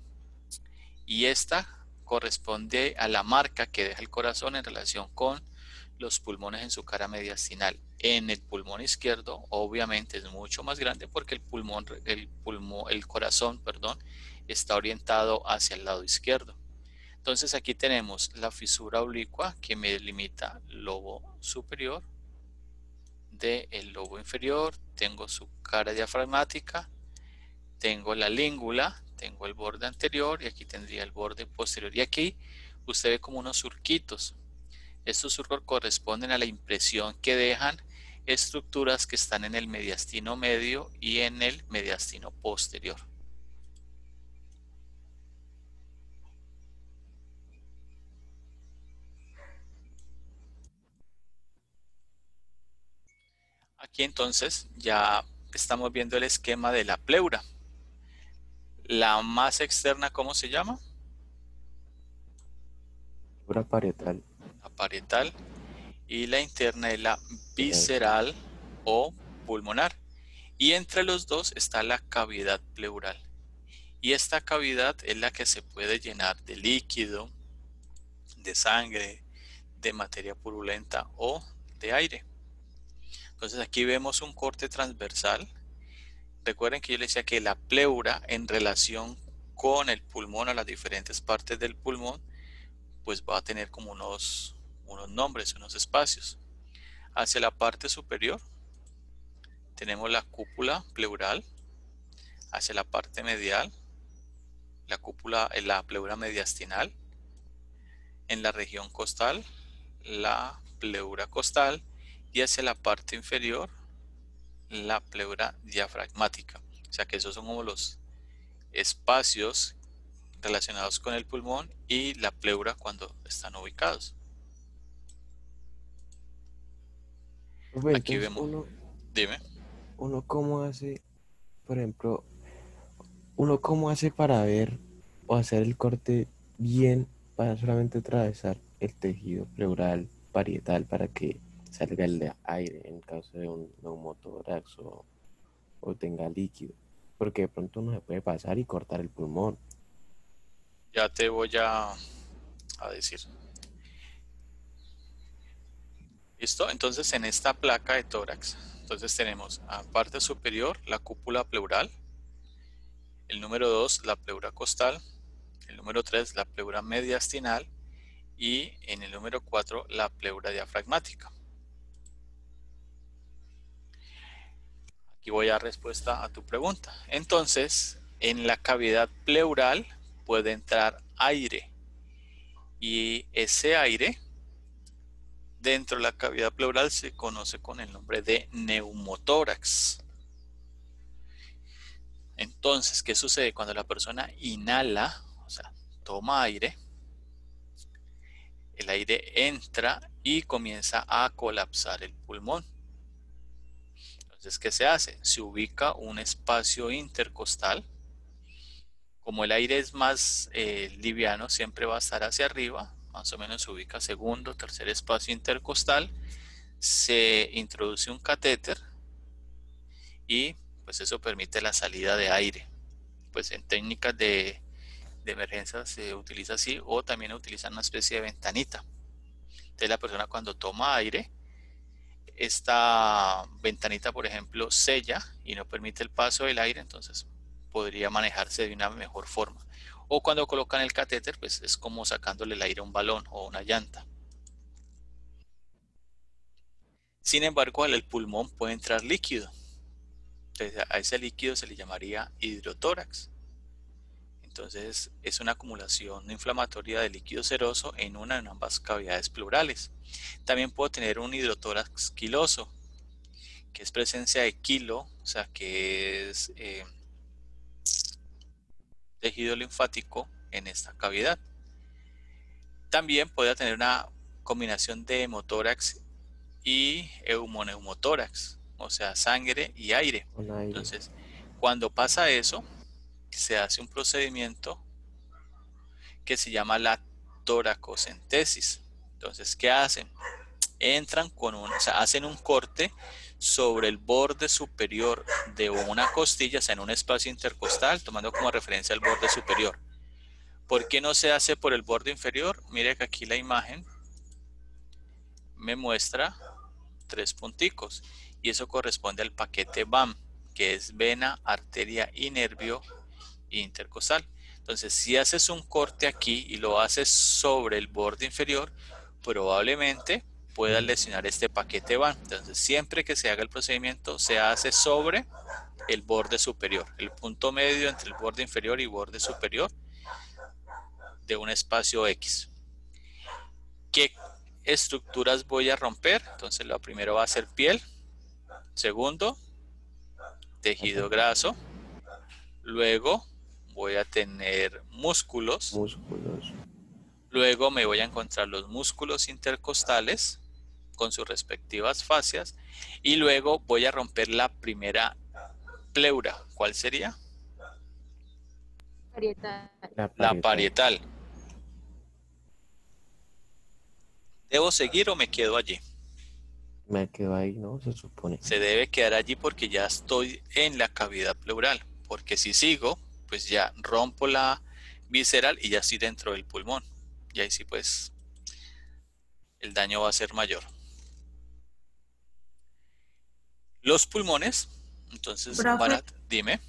y esta corresponde a la marca que deja el corazón en relación con los pulmones en su cara mediastinal. En el pulmón izquierdo obviamente es mucho más grande porque el corazón está orientado hacia el lado izquierdo. Entonces aquí tenemos la fisura oblicua que me delimita el lobo superior del lobo inferior, tengo su cara diafragmática, tengo la língula, tengo el borde anterior y aquí tendría el borde posterior. Y aquí usted ve como unos surquitos. Estos surcos corresponden a la impresión que dejan estructuras que están en el mediastino medio y en el mediastino posterior. Aquí entonces ya estamos viendo el esquema de la pleura. La más externa, ¿cómo se llama? Pleura parietal. La parietal. Y la interna es la visceral o pulmonar. Y entre los dos está la cavidad pleural. Y esta cavidad es la que se puede llenar de líquido, de sangre, de materia purulenta o de aire. Entonces aquí vemos un corte transversal. Recuerden que yo les decía que la pleura en relación con el pulmón o las diferentes partes del pulmón, pues va a tener como unos nombres, unos espacios. Hacia la parte superior tenemos la cúpula pleural. Hacia la parte medial, la pleura mediastinal. En la región costal, la pleura costal. Y hacia la parte inferior, la pleura diafragmática. O sea que esos son como los espacios relacionados con el pulmón y la pleura cuando están ubicados. Profe, Aquí entonces vemos, dime. uno cómo hace, por ejemplo, uno cómo hace para ver o hacer el corte bien para solamente atravesar el tejido pleural parietal para que salga el de aire en caso de un neumotórax o tenga líquido, porque de pronto uno se puede pasar y cortar el pulmón. Ya te voy a decir. ¿Listo? Entonces en esta placa de tórax, entonces tenemos a parte superior la cúpula pleural, el número 2 la pleura costal, el número 3 la pleura mediastinal y en el número 4 la pleura diafragmática. Aquí voy a dar respuesta a tu pregunta. Entonces, en la cavidad pleural puede entrar aire y ese aire dentro de la cavidad pleural se conoce con el nombre de neumotórax. Entonces, ¿qué sucede? Cuando la persona inhala, o sea, toma aire, el aire entra y comienza a colapsar el pulmón. Entonces, ¿qué se hace? Se ubica un espacio intercostal. Como el aire es más liviano, siempre va a estar hacia arriba, más o menos se ubica segundo, tercer espacio intercostal. Se introduce un catéter y pues eso permite la salida de aire. Pues en técnicas de emergencia se utiliza así, o también utilizan una especie de ventanita. Entonces la persona cuando toma aire, esta ventanita por ejemplo sella y no permite el paso del aire, entonces podría manejarse de una mejor forma. O cuando colocan el catéter, pues es como sacándole el aire a un balón o una llanta. Sin embargo, al pulmón puede entrar líquido. Entonces a ese líquido se le llamaría hidrotórax. Entonces es una acumulación inflamatoria de líquido seroso en una o en ambas cavidades pleurales. También puedo tener un hidrotórax quiloso, que es presencia de quilo, o sea que es tejido linfático en esta cavidad. También puede tener una combinación de hemotórax y eumoneumotórax, o sea sangre y aire. Con aire. Entonces cuando pasa eso, se hace un procedimiento que se llama la toracocentesis. Entonces, ¿qué hacen? Entran hacen un corte sobre el borde superior de una costilla, o sea, en un espacio intercostal, tomando como referencia el borde superior. ¿Por qué no se hace por el borde inferior? Mire que aquí la imagen me muestra 3 punticos y eso corresponde al paquete BAM, que es vena, arteria y nervio intercostal. Entonces, si haces un corte aquí y lo haces sobre el borde inferior, probablemente puedas lesionar este paquete van. Entonces, siempre que se haga el procedimiento, se hace sobre el borde superior, el punto medio entre el borde inferior y borde superior de un espacio X. ¿Qué estructuras voy a romper? Entonces, lo primero va a ser piel. Segundo, tejido graso. Luego voy a tener músculos. Músculos. Luego me voy a encontrar los músculos intercostales con sus respectivas fascias. Y luego voy a romper la primera pleura. ¿Cuál sería? Parietal. La parietal. ¿Debo seguir o me quedo allí? Me quedo ahí, ¿no? Se supone. Se debe quedar allí porque ya estoy en la cavidad pleural. Porque si sigo, pues ya rompo la visceral y ya estoy dentro del pulmón. Y ahí sí, pues, el daño va a ser mayor. Los pulmones, entonces, Profe, dime.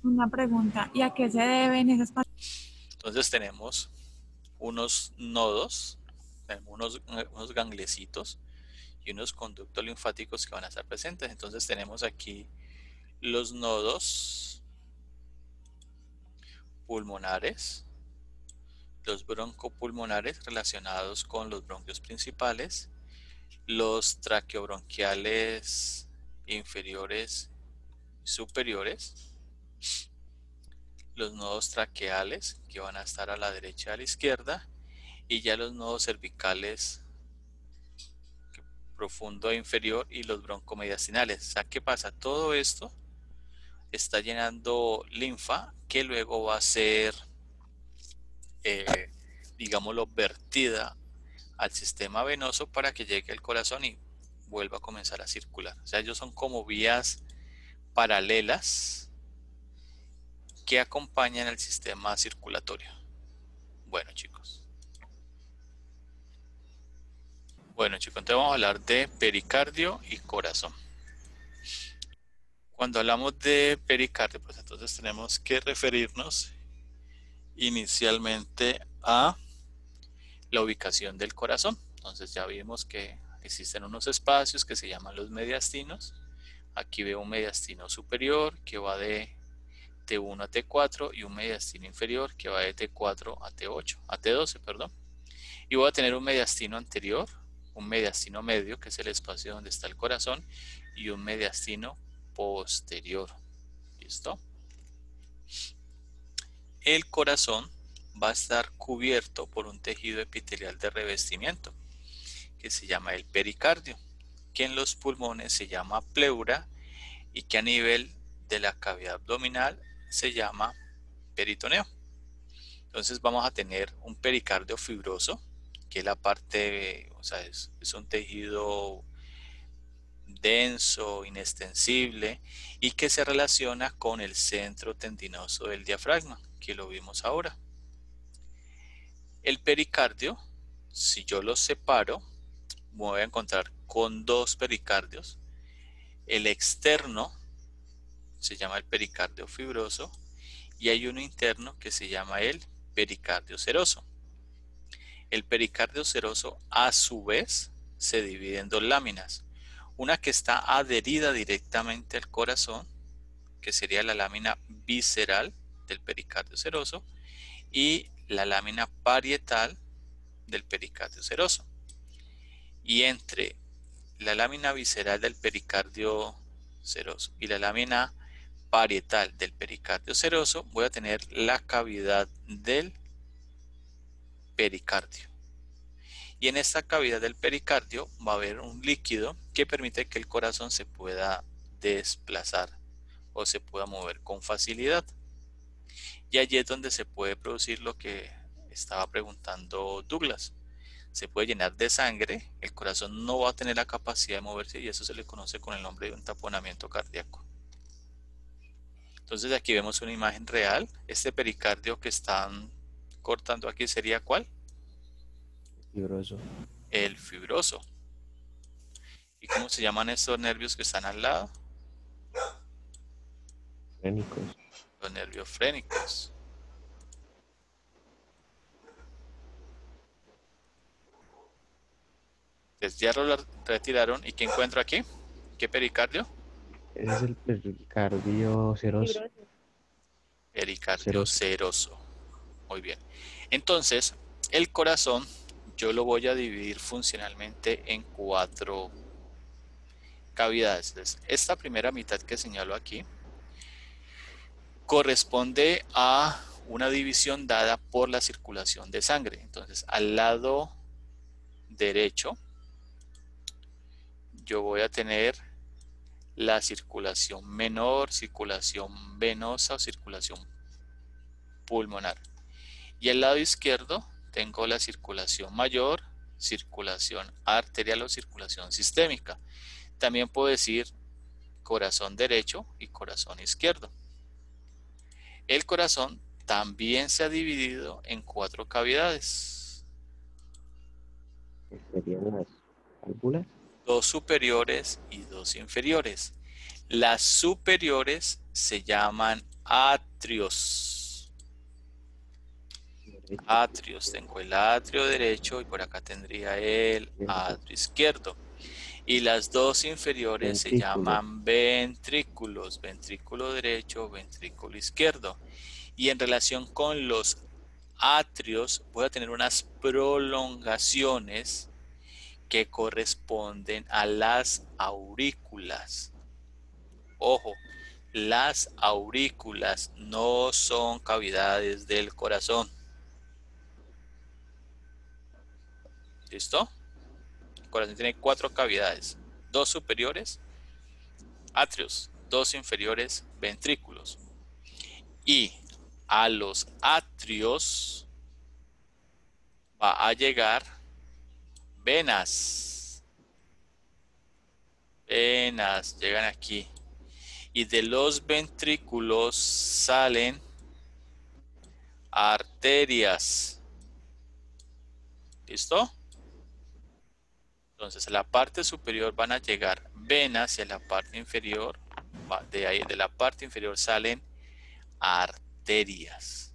una pregunta. ¿Y a qué se deben esas Entonces tenemos unos nodos, tenemos unos ganglecitos y unos conductos linfáticos que van a estar presentes. Entonces tenemos aquí los nodos pulmonares, los broncopulmonares relacionados con los bronquios principales, los traqueobronquiales inferiores y superiores, los nodos traqueales que van a estar a la derecha y a la izquierda, y ya los nodos cervicales profundo e inferior y los broncomediastinales. O sea, ¿qué pasa? Todo esto está llenando linfa que luego va a ser, digámoslo, vertida al sistema venoso para que llegue al corazón y vuelva a comenzar a circular. O sea, ellos son como vías paralelas que acompañan al sistema circulatorio. Bueno, chicos. Entonces vamos a hablar de pericardio y corazón. Cuando hablamos de pericardio, pues entonces tenemos que referirnos inicialmente a la ubicación del corazón. Entonces ya vimos que existen unos espacios que se llaman los mediastinos. Aquí veo un mediastino superior que va de T1 a T4 y un mediastino inferior que va de T4 a T8, a T12, perdón. Y voy a tener un mediastino anterior, un mediastino medio, que es el espacio donde está el corazón, y un mediastino posterior. ¿Listo? El corazón va a estar cubierto por un tejido epitelial de revestimiento que se llama el pericardio, que en los pulmones se llama pleura y que a nivel de la cavidad abdominal se llama peritoneo. Entonces vamos a tener un pericardio fibroso, que es la parte, o sea, es un tejido denso, inextensible y que se relaciona con el centro tendinoso del diafragma, que lo vimos ahora. El pericardio, si yo lo separo, me voy a encontrar con dos pericardios. El externo se llama el pericardio fibroso y hay uno interno que se llama el pericardio seroso. El pericardio seroso a su vez se divide en dos láminas. Una que está adherida directamente al corazón, que sería la lámina visceral del pericardio seroso, y la lámina parietal del pericardio seroso. Y entre la lámina visceral del pericardio seroso y la lámina parietal del pericardio seroso voy a tener la cavidad del pericardio. Y en esta cavidad del pericardio va a haber un líquido que permite que el corazón se pueda desplazar o se pueda mover con facilidad. Y allí es donde se puede producir lo que estaba preguntando Douglas. Se puede llenar de sangre, el corazón no va a tener la capacidad de moverse y eso se le conoce con el nombre de un taponamiento cardíaco. Entonces aquí vemos una imagen real. Este pericardio que están cortando aquí sería ¿cuál? Fibroso. El fibroso. ¿Y cómo se llaman estos nervios que están al lado? Frénicos. Los nervios frénicos. Entonces ya lo retiraron. ¿Y qué encuentro aquí? ¿Qué pericardio? Ese es el pericardio seroso. Pericardio seroso. Muy bien. Entonces, el corazón yo lo voy a dividir funcionalmente en 4 cavidades. Entonces, esta primera mitad que señalo aquí corresponde a una división dada por la circulación de sangre. Entonces, al lado derecho, yo voy a tener la circulación menor, circulación venosa o circulación pulmonar. Y al lado izquierdo tengo la circulación mayor, circulación arterial o circulación sistémica. También puedo decir corazón derecho y corazón izquierdo. El corazón también se ha dividido en 4 cavidades. Serían las válvulas. 2 superiores y 2 inferiores. Las superiores se llaman atrios. Atrios. Tengo el atrio derecho y por acá tendría el atrio izquierdo. Y las 2 inferiores se llaman ventrículos. Ventrículo derecho, ventrículo izquierdo. Y en relación con los atrios voy a tener unas prolongaciones que corresponden a las aurículas. Ojo, las aurículas no son cavidades del corazón. ¿Listo? El corazón tiene 4 cavidades, 2 superiores, atrios, 2 inferiores, ventrículos. Y a los atrios va a llegar venas. Venas llegan aquí. Y de los ventrículos salen arterias. ¿Listo? Entonces a la parte superior van a llegar venas y a la parte inferior, de la parte inferior salen arterias.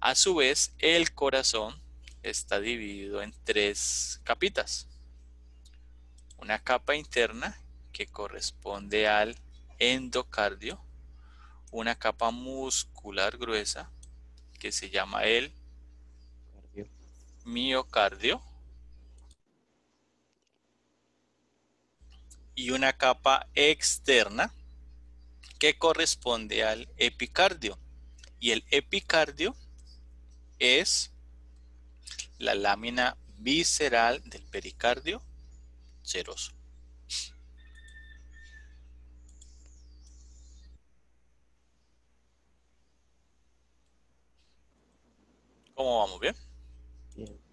A su vez, el corazón está dividido en 3 capitas. Una capa interna que corresponde al endocardio, una capa muscular gruesa que se llama el miocardio y una capa externa que corresponde al epicardio. Y el epicardio es la lámina visceral del pericardio seroso. ¿Cómo vamos? ¿Bien? Bien.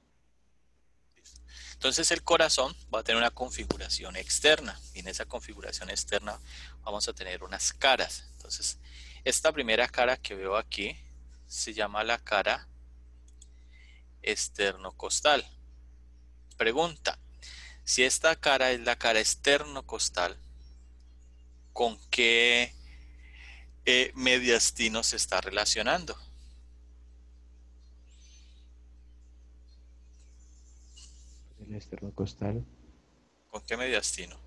Entonces el corazón va a tener una configuración externa y en esa configuración externa vamos a tener unas caras. Entonces esta primera cara que veo aquí se llama la cara esternocostal. Pregunta, si esta cara es la cara esternocostal, ¿con qué mediastino se está relacionando? El esternocostal. ¿Con qué mediastino?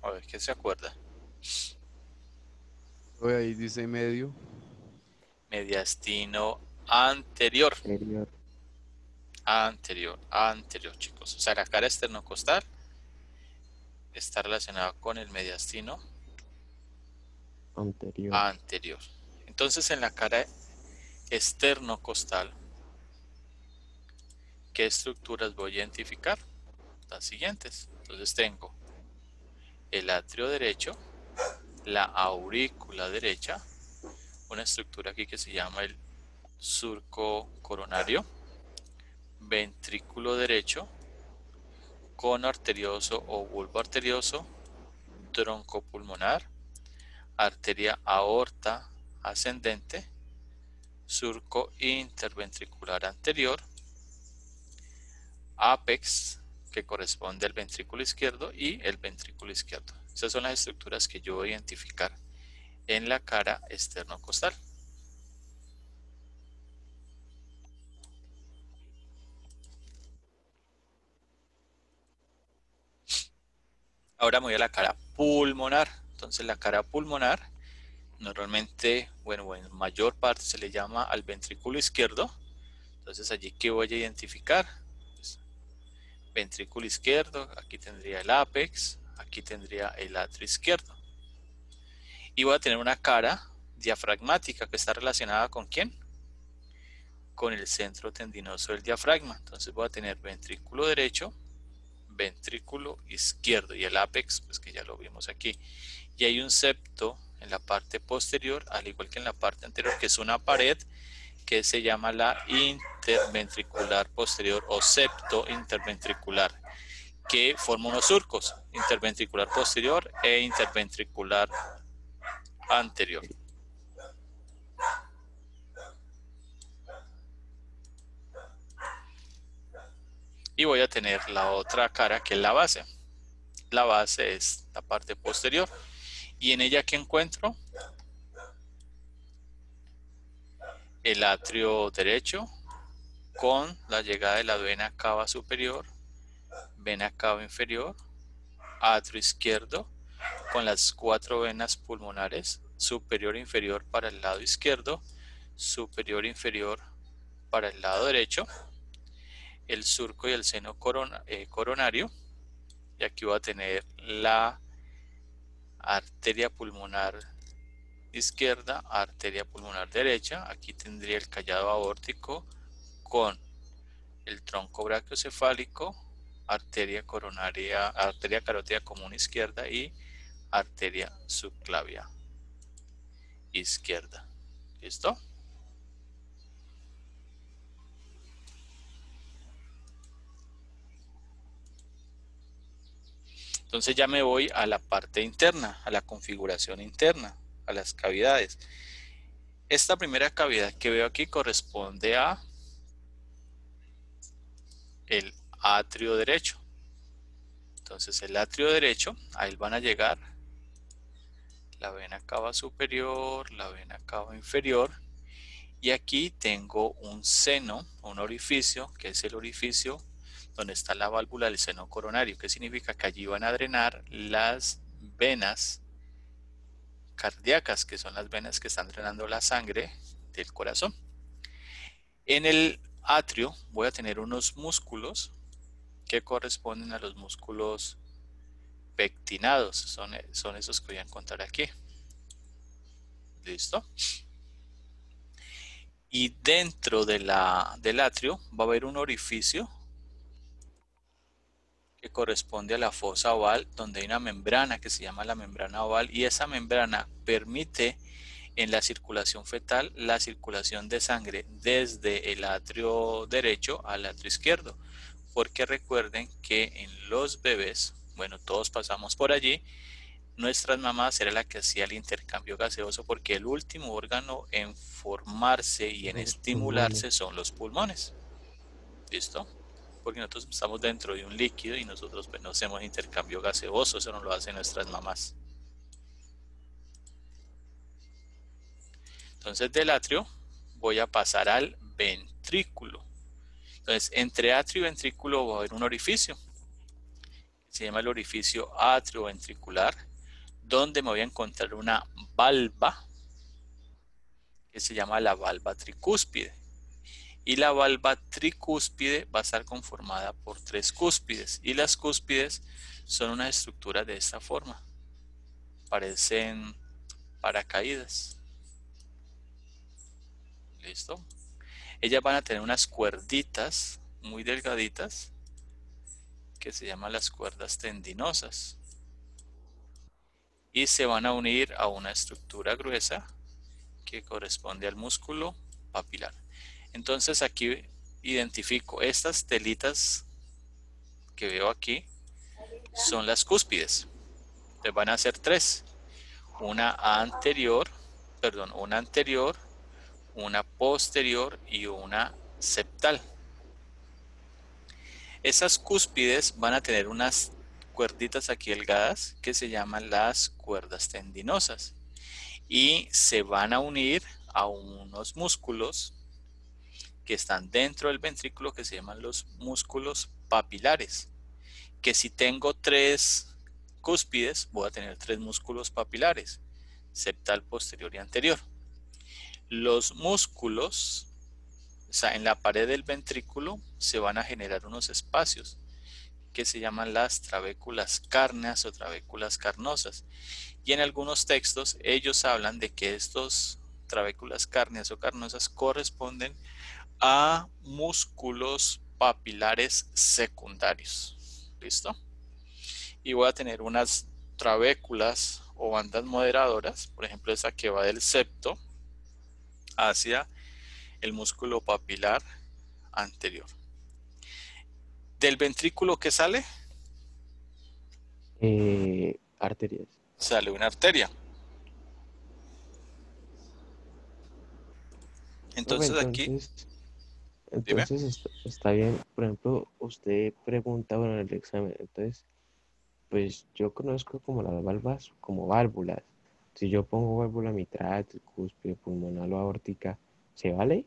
A ver, ¿qué se acuerda? Ahí dice medio. Mediastino anterior. Anterior. Anterior, chicos. O sea, la cara esternocostal está relacionada con el mediastino anterior. Entonces, en la cara esternocostal, ¿qué estructuras voy a identificar? Las siguientes. Entonces tengo el atrio derecho, la aurícula derecha, una estructura aquí que se llama el surco coronario, ventrículo derecho, cono arterioso o bulbo arterioso, tronco pulmonar, arteria aorta ascendente, surco interventricular anterior, apex, que corresponde al ventrículo izquierdo, y el ventrículo izquierdo. Esas son las estructuras que yo voy a identificar en la cara externo-costal. Ahora me voy a la cara pulmonar. Entonces la cara pulmonar normalmente, bueno, en mayor parte se le llama al ventrículo izquierdo. Entonces allí que voy a identificar, pues, ventrículo izquierdo, aquí tendría el ápex, aquí tendría el atrio izquierdo. Y voy a tener una cara diafragmática que está relacionada ¿con quién? Con el centro tendinoso del diafragma. Entonces voy a tener ventrículo derecho, ventrículo izquierdo y el ápex, pues que ya lo vimos aquí. Y hay un septo en la parte posterior, al igual que en la parte anterior, que es una pared que se llama la interventricular posterior o septo interventricular, que forma unos surcos, interventricular posterior e interventricular anterior. Y voy a tener la otra cara que es la base. La base es la parte posterior. Y en ella, ¿qué encuentro? El atrio derecho con la llegada de la vena cava superior, vena cava inferior, atrio izquierdo con las 4 venas pulmonares, superior e inferior para el lado izquierdo, superior e inferior para el lado derecho, el surco y el seno coronario, y aquí voy a tener la arteria pulmonar izquierda, arteria pulmonar derecha, aquí tendría el callado aórtico con el tronco brachiocefálico, arteria coronaria, arteria carótida común izquierda y arteria subclavia izquierda. ¿Listo? Entonces ya me voy a la parte interna, a la configuración interna, a las cavidades. Esta primera cavidad que veo aquí corresponde a el atrio derecho. Entonces el atrio derecho, a él van a llegar la vena cava superior, la vena cava inferior, y aquí tengo un seno, un orificio, que es el orificio donde está la válvula del seno coronario, que significa que allí van a drenar las venas cardíacas, que son las venas que están drenando la sangre del corazón. En el atrio voy a tener unos músculos que corresponden a los músculos pectinados, son esos que voy a encontrar aquí. ¿Listo? Y dentro del atrio va a haber un orificio que corresponde a la fosa oval, donde hay una membrana que se llama la membrana oval, y esa membrana permite en la circulación fetal la circulación de sangre desde el atrio derecho al atrio izquierdo, porque recuerden que en los bebés, bueno, todos pasamos por allí, nuestras mamás era la que hacía el intercambio gaseoso, porque el último órgano en formarse y en estimularse son los pulmones. ¿Listo? Porque nosotros estamos dentro de un líquido y nosotros pues, no hacemos intercambio gaseoso, eso no lo hacen nuestras mamás. Entonces del atrio voy a pasar al ventrículo. Entonces entre atrio y ventrículo va a haber un orificio, se llama el orificio atrioventricular, donde me voy a encontrar una valva que se llama la valva tricúspide. Y la valva tricúspide va a estar conformada por 3 cúspides. Y las cúspides son unas estructuras de esta forma. Parecen paracaídas. ¿Listo? Ellas van a tener unas cuerditas muy delgaditas que se llaman las cuerdas tendinosas. Y se van a unir a una estructura gruesa que corresponde al músculo papilar. Entonces aquí identifico estas telitas que veo aquí son las cúspides. Entonces van a ser 3. Una anterior, una posterior y una septal. Esas cúspides van a tener unas cuerditas aquí delgadas que se llaman las cuerdas tendinosas. y se van a unir a unos músculos que están dentro del ventrículo que se llaman los músculos papilares. Que si tengo 3 cúspides, voy a tener 3 músculos papilares, septal, posterior y anterior. Los músculos, o sea, en la pared del ventrículo se van a generar unos espacios que se llaman las trabéculas cárneas o trabéculas carnosas. Y en algunos textos ellos hablan de que estos trabéculas cárneas o carnosas corresponden a músculos papilares secundarios. ¿Listo? Y voy a tener unas trabéculas o bandas moderadoras, por ejemplo esa que va del septo hacia el músculo papilar anterior. ¿Del ventrículo qué sale? Arterias. Sale una arteria. Profe, Entonces aquí, dime. entonces está bien. Por ejemplo, usted pregunta, bueno, en el examen, entonces, pues yo conozco como las válvulas, como válvulas. Si yo pongo válvula mitral, tricúspide, pulmonar o aórtica, ¿se vale?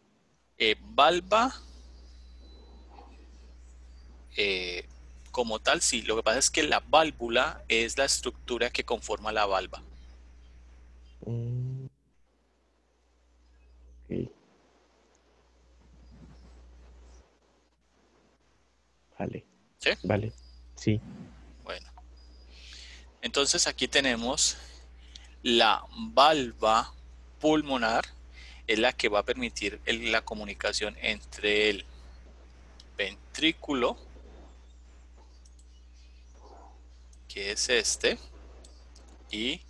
Valva, como tal, sí. Lo que pasa es que la válvula es la estructura que conforma la valva. Ok. Vale. ¿Sí? Vale. Sí. Bueno. Entonces aquí tenemos la valva pulmonar, es la que va a permitir la comunicación entre el ventrículo, que es este, y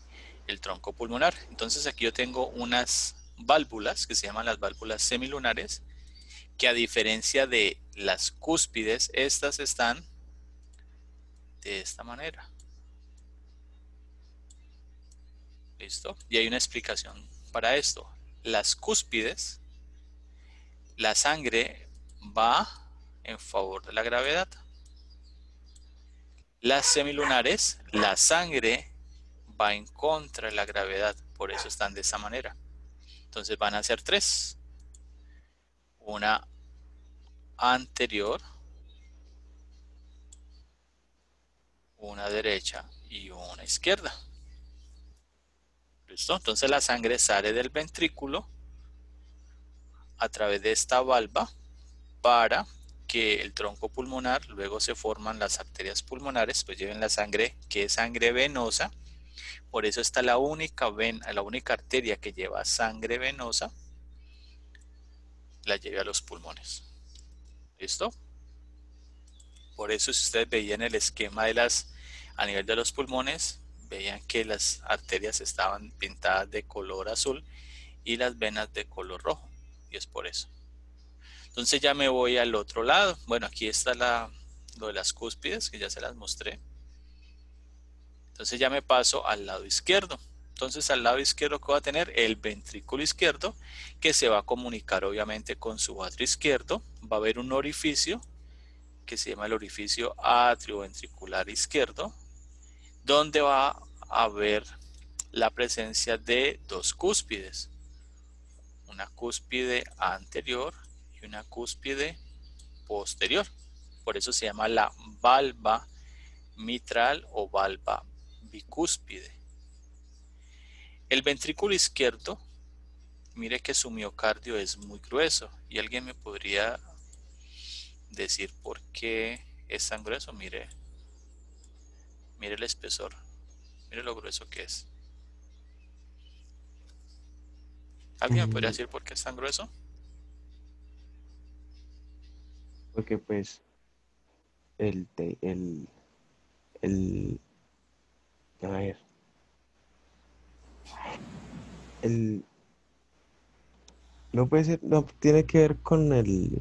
el tronco pulmonar. Entonces aquí yo tengo unas válvulas que se llaman las válvulas semilunares, que a diferencia de las cúspides, estas están de esta manera. ¿Listo? Y hay una explicación para esto. Las cúspides, la sangre va en favor de la gravedad. Las semilunares, la sangre va en contra de la gravedad, por eso están de esta manera. Entonces van a ser 3. Una anterior, una derecha y una izquierda. ¿Listo? Entonces la sangre sale del ventrículo a través de esta valva para que el tronco pulmonar, luego se forman las arterias pulmonares, pues lleven la sangre, que es sangre venosa. Por eso está la única arteria que lleva sangre venosa, la lleva a los pulmones. ¿Listo? Por eso si ustedes veían el esquema a nivel de los pulmones, veían que las arterias estaban pintadas de color azul y las venas de color rojo. Y es por eso. Entonces ya me voy al otro lado. Bueno, aquí está lo de las cúspides, que ya se las mostré. Entonces ya me paso al lado izquierdo. Entonces al lado izquierdo, ¿qué va a tener? El ventrículo izquierdo, que se va a comunicar obviamente con su atrio izquierdo. Va a haber un orificio que se llama el orificio atrioventricular izquierdo, donde va a haber la presencia de 2 cúspides. Una cúspide anterior y una cúspide posterior. Por eso se llama la valva mitral o valva bicúspide. El ventrículo izquierdo, mire que su miocardio es muy grueso. ¿Y alguien me podría decir por qué es tan grueso? Mire el espesor. Mire lo grueso que es. ¿Alguien me podría decir por qué es tan grueso? Porque pues a ver, no puede ser, no tiene que ver con el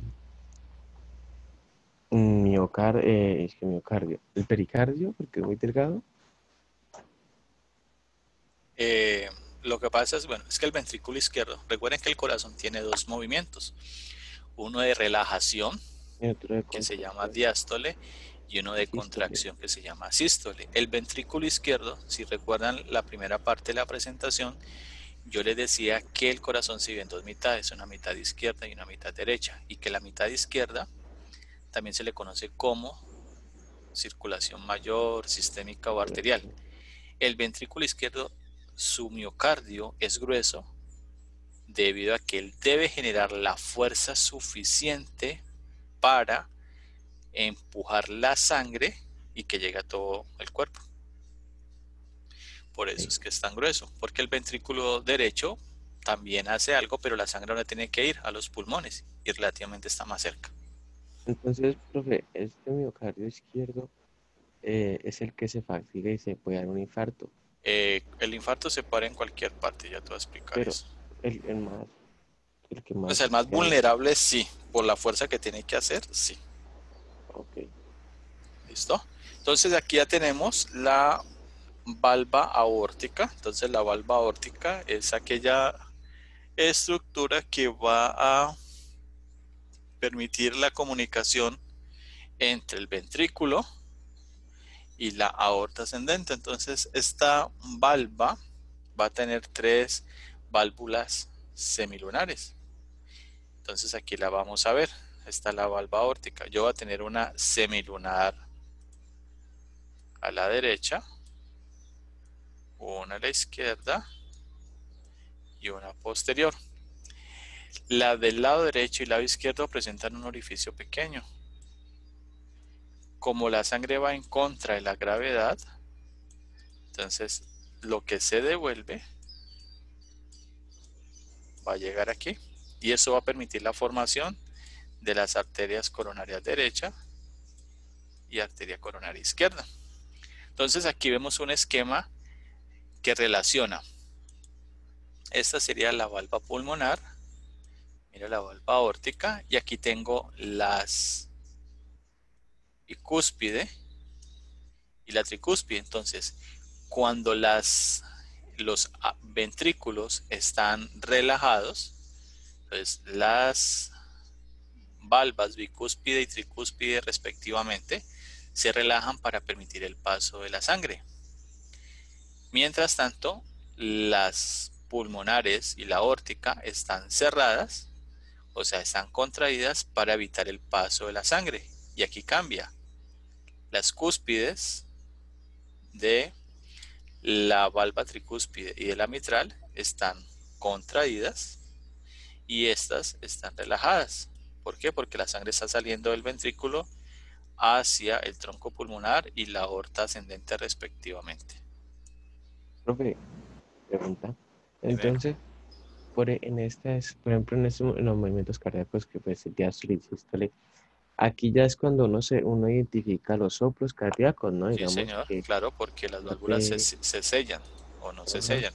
miocardio, el pericardio, porque es muy delgado. Lo que pasa es, bueno, es que el ventrículo izquierdo, recuerden que el corazón tiene 2 movimientos, uno de relajación, que se llama diástole, y uno de contracción, que se llama sístole. El ventrículo izquierdo, si recuerdan la primera parte de la presentación, yo les decía que el corazón se divide en dos mitades, una mitad izquierda y una mitad derecha, y que la mitad izquierda también se le conoce como circulación mayor, sistémica o arterial. El ventrículo izquierdo, su miocardio es grueso debido a que él debe generar la fuerza suficiente para empujar la sangre y que llegue a todo el cuerpo. Por eso es que es tan grueso, porque el ventrículo derecho también hace algo, pero la sangre no tiene que ir a los pulmones y relativamente está más cerca. Entonces, profe, este miocardio izquierdo es el que se fatiga y se puede dar un infarto. El infarto se para en cualquier parte, ya te voy a explicar Pero eso. el que O más sea, el más queda- vulnerable sí, por la fuerza que tiene que hacer, sí. Ok. ¿Listo? Entonces aquí ya tenemos la valva aórtica. Entonces la valva aórtica es aquella estructura que va a permitir la comunicación entre el ventrículo y la aorta ascendente. Entonces esta valva va a tener 3 válvulas semilunares. Entonces aquí la vamos a ver. Está la valva aórtica. Yo voy a tener una semilunar a la derecha, una a la izquierda y una posterior. La del lado derecho y lado izquierdo presentan un orificio pequeño. Como la sangre va en contra de la gravedad, entonces lo que se devuelve va a llegar aquí y eso va a permitir la formación de las arterias coronarias derecha y arteria coronaria izquierda. Entonces aquí vemos un esquema que relaciona. Esta sería la valva pulmonar, mira la valva aórtica, y aquí tengo las bicúspide y la tricúspide. Entonces, cuando los ventrículos están relajados, entonces las valvas bicúspide y tricúspide respectivamente se relajan para permitir el paso de la sangre. Mientras tanto, las pulmonares y la aórtica están cerradas, o sea, están contraídas para evitar el paso de la sangre. Y aquí cambia. Las cúspides de la valva tricúspide y de la mitral están contraídas y estas están relajadas. ¿Por qué? Porque la sangre está saliendo del ventrículo hacia el tronco pulmonar y la aorta ascendente respectivamente. Profe, pregunta. Dime. Entonces, por ejemplo, en los movimientos cardíacos que pues diástole y sístole, aquí ya es cuando uno identifica los soplos cardíacos, ¿no? Sí, Digamos señor, que claro, porque las válvulas de, se sellan o no se ajá, sellan.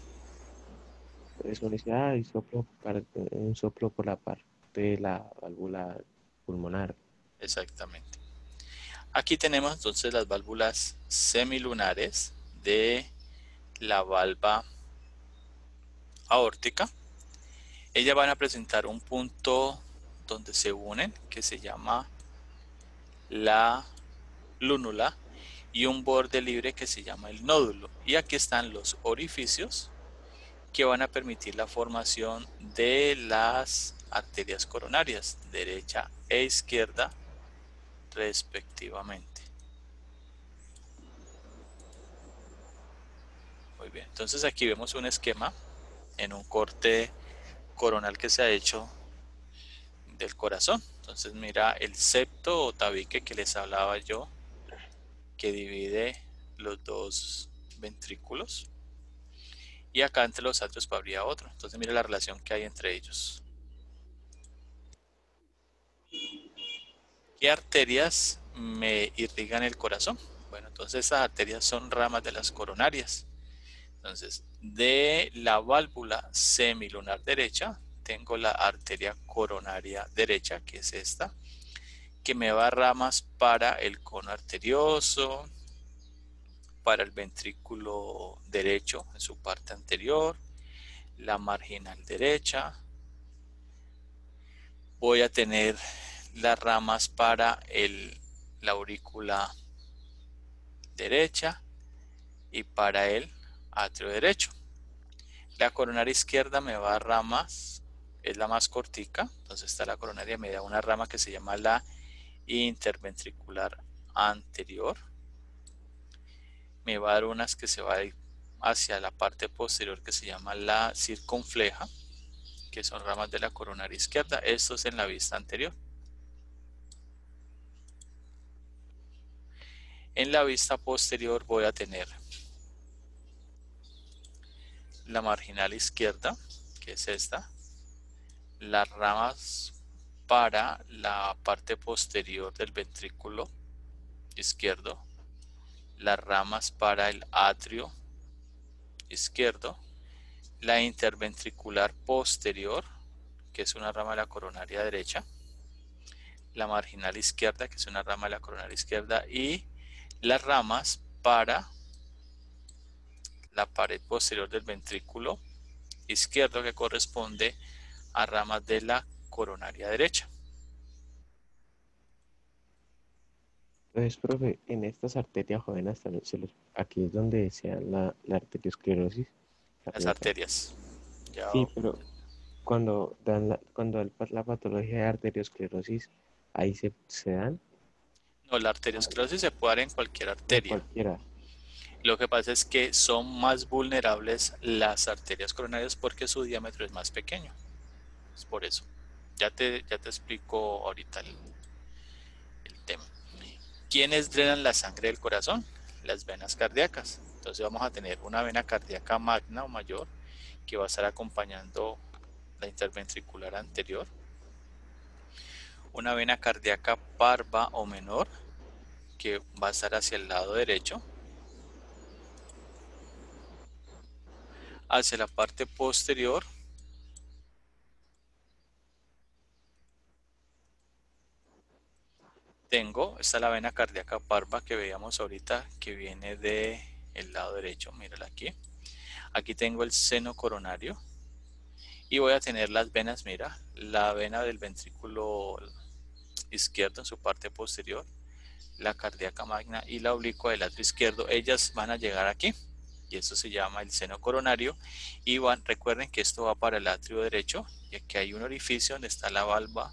entonces uno dice, un soplo por la parte de la válvula pulmonar. Exactamente. Aquí tenemos entonces las válvulas semilunares de la valva aórtica. Ellas van a presentar un punto donde se unen que se llama la lúnula y un borde libre que se llama el nódulo. Y aquí están los orificios que van a permitir la formación de las arterias coronarias, derecha e izquierda respectivamente. Muy bien, entonces aquí vemos un esquema en un corte coronal que se ha hecho del corazón. Entonces mira el septo o tabique que les hablaba yo, que divide los dos ventrículos. Y acá entre los atrios habría otro. Entonces mira la relación que hay entre ellos. ¿Qué arterias me irrigan el corazón? Bueno, entonces esas arterias son ramas de las coronarias. Entonces, de la válvula semilunar derecha, tengo la arteria coronaria derecha, que es esta, que me va a ramas para el cono arterioso, para el ventrículo derecho en su parte anterior, la marginal derecha. Voy a tener las ramas para la aurícula derecha y para el atrio derecho. La coronaria izquierda me va a ramas, es la más cortica, entonces está la coronaria, me da una rama que se llama la interventricular anterior. Me va a dar unas que se va a ir hacia la parte posterior que se llama la circunfleja, que son ramas de la coronaria izquierda. Esto es en la vista anterior. En la vista posterior voy a tener la marginal izquierda, que es esta, las ramas para la parte posterior del ventrículo izquierdo, las ramas para el atrio izquierdo, la interventricular posterior, que es una rama de la coronaria derecha, la marginal izquierda, que es una rama de la coronaria izquierda, y las ramas para la pared posterior del ventrículo izquierdo, que corresponde a ramas de la coronaria derecha. Entonces, profe, en estas arterias jóvenes también aquí es donde se da la arteriosclerosis Las cardíaca. arterias. Ya, Sí, pero cuando la patología de arteriosclerosis, ahí se dan no, la arteriosclerosis se puede dar en cualquier en arteria. cualquiera. Lo que pasa es que son más vulnerables las arterias coronarias porque su diámetro es más pequeño. Es por eso. Ya te explico ahorita el tema. ¿Quiénes drenan la sangre del corazón? Las venas cardíacas. Entonces vamos a tener una vena cardíaca magna o mayor que va a estar acompañando la interventricular anterior. Una vena cardíaca parva o menor que va a estar hacia el lado derecho. Hacia la parte posterior esta es la vena cardíaca parva que veíamos ahorita, que viene del lado derecho, mírala aquí. Aquí tengo el seno coronario y voy a tener las venas, mira, la vena del ventrículo izquierdo en su parte posterior, la cardíaca magna y la oblicua del atrio izquierdo. Ellas van a llegar aquí y esto se llama el seno coronario, y recuerden que esto va para el atrio derecho y aquí hay un orificio donde está la valva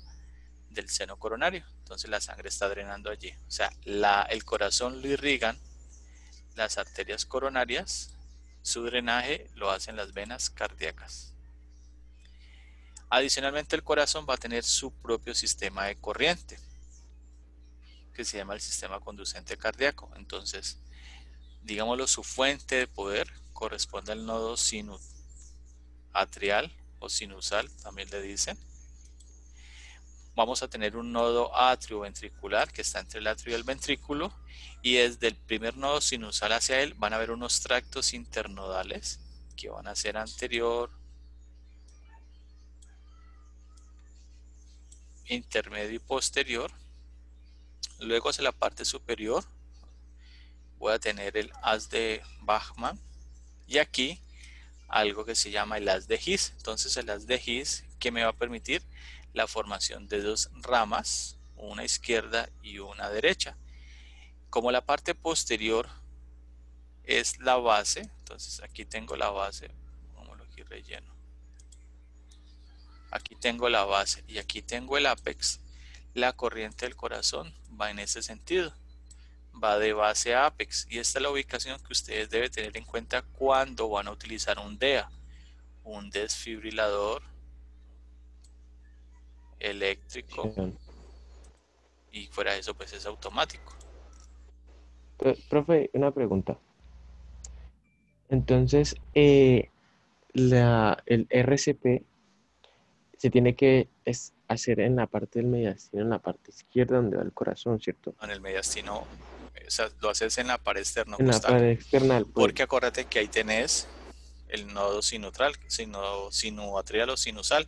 del seno coronario, entonces la sangre está drenando allí. O sea, el corazón lo irrigan las arterias coronarias, su drenaje lo hacen las venas cardíacas. Adicionalmente, el corazón va a tener su propio sistema de corriente que se llama el sistema conducente cardíaco. Entonces, digámoslo, su fuente de poder corresponde al nodo sinuatrial o sinusal, también le dicen. Vamos a tener un nodo atrioventricular que está entre el atrio y el ventrículo, y desde el primer nodo sinusal hacia él van a haber unos tractos internodales que van a ser anterior, intermedio y posterior. Luego hacia la parte superior voy a tener el haz de Bachmann y aquí algo que se llama el haz de His. Entonces el haz de His que me va a permitir la formación de dos ramas, una izquierda y una derecha. Como la parte posterior es la base, entonces aquí tengo la base, pongámoslo aquí relleno. Aquí tengo la base y aquí tengo el ápex. La corriente del corazón va en ese sentido, va de base a ápex, y esta es la ubicación que ustedes deben tener en cuenta cuando van a utilizar un DEA, un desfibrilador eléctrico, y fuera de eso pues es automático. Profe, una pregunta. Entonces, el RCP se tiene que hacer en la parte del mediastino, en la parte izquierda donde va el corazón, ¿cierto? En el mediastino, o sea, lo haces en la pared En la esternocostal, pared externa, pues. porque acuérdate que ahí tenés el nodo sinuatrial o sinusal,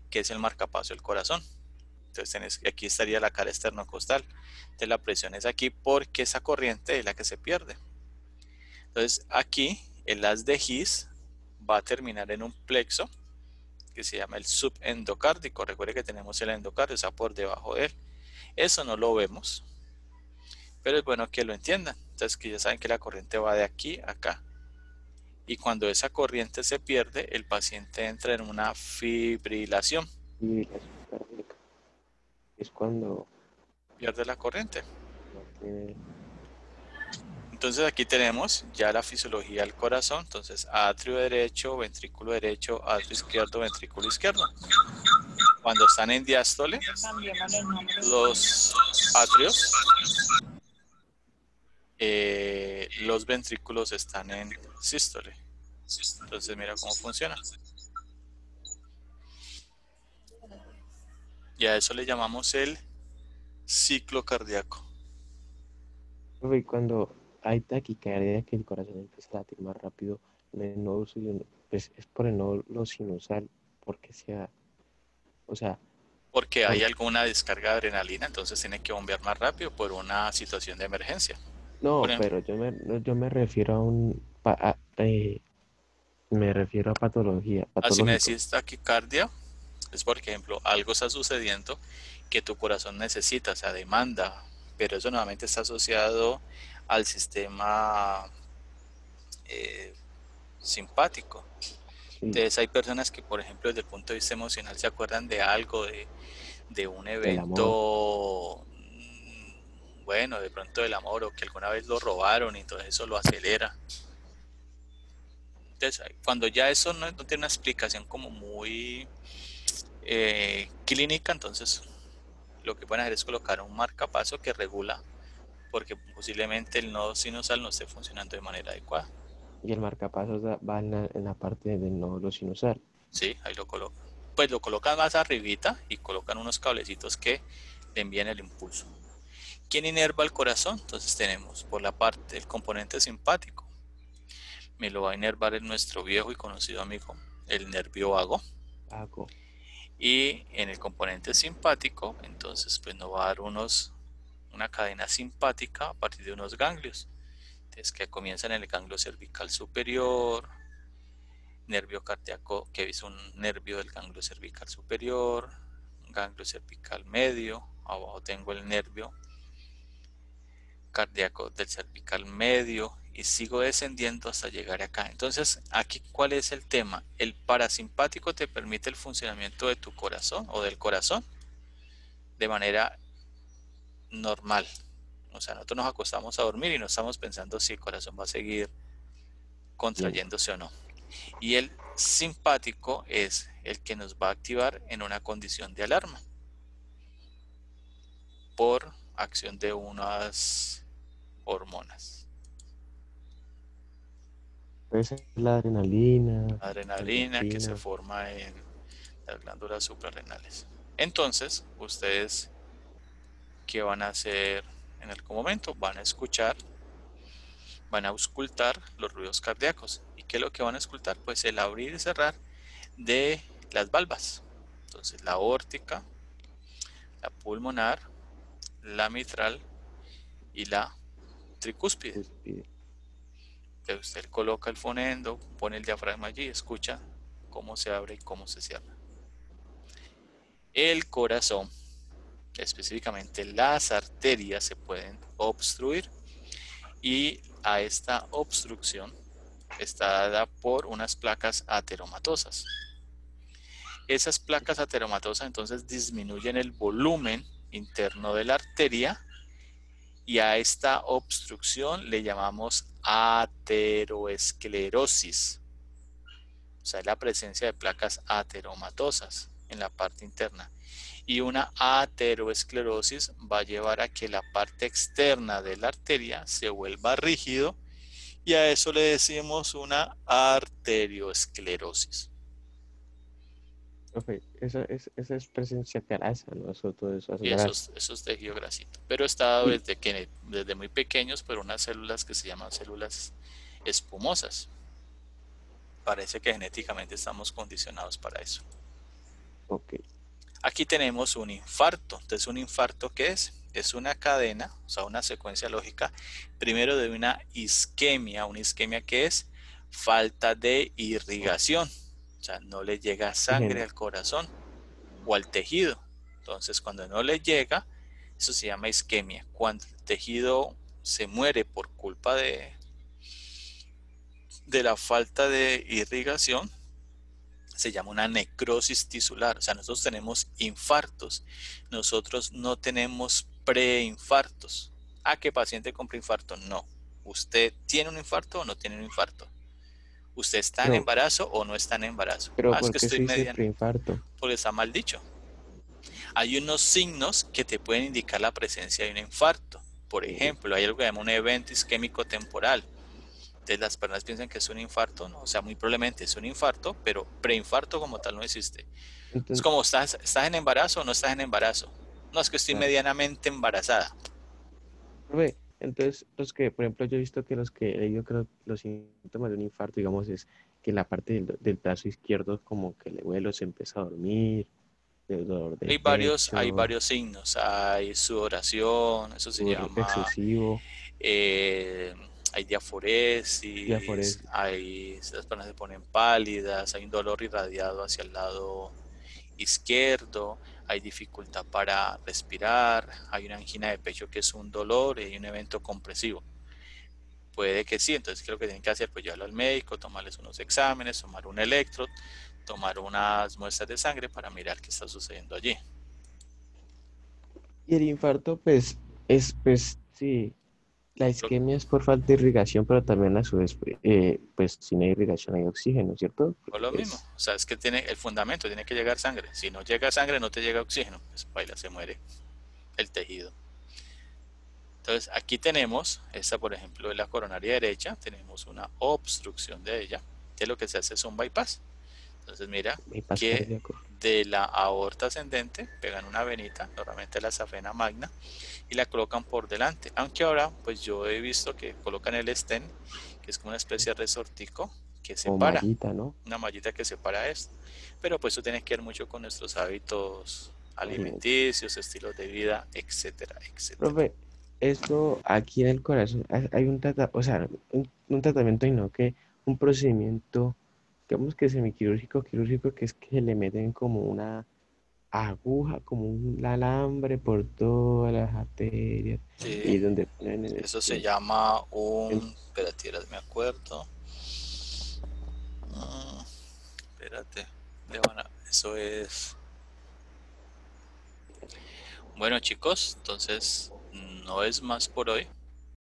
que es el marcapaso del corazón. Entonces aquí estaría la cara esternocostal. Entonces la presión es aquí porque esa corriente es la que se pierde. Entonces aquí el haz de His va a terminar en un plexo que se llama el subendocárdico. Recuerde que tenemos el endocardio, o sea, por debajo de él. Eso no lo vemos, pero es bueno que lo entiendan. Entonces que ya saben que la corriente va de aquí a acá y cuando esa corriente se pierde, el paciente entra en una fibrilación. Fibrilación cardíaca. Es cuando Pierde la corriente. no tiene... Entonces aquí tenemos ya la fisiología del corazón. Entonces atrio derecho, atrio izquierdo, ventrículo izquierdo. Cuando están en diástole, Cambiémosle el nombre. los atrios, los ventrículos están en sístole. Entonces mira cómo funciona. Y a eso le llamamos el ciclo cardíaco. Profe, y cuando hay taquicardia, que el corazón empieza a latir más rápido, el nodo pues es por el nódulo sinusal, porque sea, o sea, Porque hay por- alguna descarga de adrenalina, entonces tiene que bombear más rápido por una situación de emergencia. Por no, ejemplo, pero yo me refiero a me refiero a patología, si me patológico. decís taquicardia, es por ejemplo, algo está sucediendo que tu corazón necesita, o sea, demanda, pero eso nuevamente está asociado al sistema simpático. Sí, Entonces hay personas que, por ejemplo, desde el punto de vista emocional se acuerdan de algo, de un del amor. evento, bueno, de pronto del amor, o que alguna vez lo robaron y entonces eso lo acelera. Entonces, cuando ya eso no tiene una explicación como muy clínica, entonces lo que pueden hacer es colocar un marcapaso que regula, porque posiblemente el nodo sinusal no esté funcionando de manera adecuada. Y el marcapasos va en la parte del nódulo sinusal. Sí, ahí lo colocan. Pues lo colocan más arribita y colocan unos cablecitos que le envían el impulso. ¿Quién inerva el corazón? Entonces tenemos por la parte del componente simpático. Me lo va a inervar nuestro viejo y conocido amigo, el nervio vago. Hago. Y en el componente simpático, entonces pues nos va a dar una cadena simpática a partir de unos ganglios. Entonces que comienzan en el ganglio cervical superior, nervio cardíaco, que es un nervio del ganglio cervical superior, ganglio cervical medio, abajo tengo el nervio cardíaco del cervical medio y sigo descendiendo hasta llegar acá. Entonces, aquí, ¿cuál es el tema? El parasimpático te permite el funcionamiento de tu corazón o del corazón de manera normal. O sea, nosotros nos acostamos a dormir y no estamos pensando si el corazón va a seguir contrayéndose o no. Y el simpático es el que nos va a activar en una condición de alarma por acción de unas hormonas. Puede ser la adrenalina, Adrenalina que se endorfina. forma en las glándulas suprarrenales. Entonces, ustedes, ¿qué van a hacer en algún momento? Van a escuchar, van a auscultar los ruidos cardíacos. ¿Y qué es lo que van a escuchar? Pues el abrir y cerrar de las valvas. Entonces, la aórtica, la pulmonar, la mitral y la tricúspide. Cúspide. Entonces, usted coloca el fonendo, pone el diafragma allí y escucha cómo se abre y cómo se cierra. El corazón, específicamente las arterias, se pueden obstruir y a esta obstrucción está dada por unas placas ateromatosas. Esas placas ateromatosas entonces disminuyen el volumen interno de la arteria y a esta obstrucción le llamamos ateroesclerosis. O sea, es la presencia de placas ateromatosas en la parte interna. Y una ateroesclerosis va a llevar a que la parte externa de la arteria se vuelva rígido y a eso le decimos una arterioesclerosis. Profe, esa es presencia de grasa, ¿no? Eso, todo eso es Y grasa. eso es tejido grasito. Pero está dado Y, desde muy pequeños por unas células que se llaman células espumosas. Parece que genéticamente estamos condicionados para eso. ok. Aquí tenemos un infarto. Entonces, ¿un infarto qué es? Es una cadena, o sea, una secuencia lógica, primero de una isquemia que es falta de irrigación, o sea, no le llega sangre al corazón o al tejido. Entonces, cuando no le llega, eso se llama isquemia. Cuando el tejido se muere por culpa de la falta de irrigación se llama una necrosis tisular. O sea, nosotros tenemos infartos. Nosotros no tenemos preinfartos. ¿A qué paciente con preinfarto? No. ¿Usted tiene un infarto o no tiene un infarto? ¿Usted está en Pero, embarazo o no está en embarazo? pero Es ¿por que qué estoy se dice mediano. preinfarto? Porque está mal dicho. Hay unos signos que te pueden indicar la presencia de un infarto. Por ejemplo, hay algo que se llama un evento isquémico temporal. Entonces las personas piensan que es un infarto, ¿no? O sea, muy probablemente es un infarto, pero preinfarto como tal no existe. Es Entonces, como, ¿estás en embarazo o no estás en embarazo? No, es que estoy claro. medianamente embarazada. Profe, entonces, los que, por ejemplo, yo he visto que los que he leído que los síntomas de un infarto, digamos, es que la parte del brazo izquierdo como que le duele, se empieza a dormir, el dolor de Hay pecho, varios signos. Hay sudoración, eso se dolor llama, excesivo, eh, hay diaforesis, diaforesis. las personas se ponen pálidas, hay un dolor irradiado hacia el lado izquierdo, hay dificultad para respirar, hay una angina de pecho que es un dolor y hay un evento compresivo. Puede que sí, entonces ¿qué es lo que tienen que hacer? Pues llevarlo al médico, tomarles unos exámenes, tomar un electro, tomar unas muestras de sangre para mirar qué está sucediendo allí. Y el infarto, pues, pues, sí, la Lo, isquemia es por falta de irrigación, pero también a su vez, pues, si no hay irrigación hay oxígeno, ¿cierto? por Porque, lo mismo, pues, o sea, es que tiene el fundamento, tiene que llegar sangre. Si no llega sangre, no te llega oxígeno, pues baila, se muere el tejido. Entonces aquí tenemos, esta por ejemplo es la coronaria derecha, tenemos una obstrucción de ella, que lo que se hace es un bypass. Entonces mira bypass que cardíaco. de la aorta ascendente pegan una venita, normalmente la safena magna, y la colocan por delante. Aunque ahora pues yo he visto que colocan el stent, que es como una especie de resortico que O separa, mallita, ¿no? una mallita que separa esto. Pero pues eso tiene que ver mucho con nuestros hábitos Alimentos. alimenticios, estilos de vida, etcétera, etcétera. Profe, esto aquí en el corazón, hay un o sea, un tratamiento y no que un procedimiento, digamos que semiquirúrgico, quirúrgico, que es que le meten como una aguja, como un alambre por todas las arterias Sí, y donde ponen el eso se stent. llama En- espérate, me acuerdo. Ah, espérate, eso es. Bueno chicos, entonces no es más por hoy.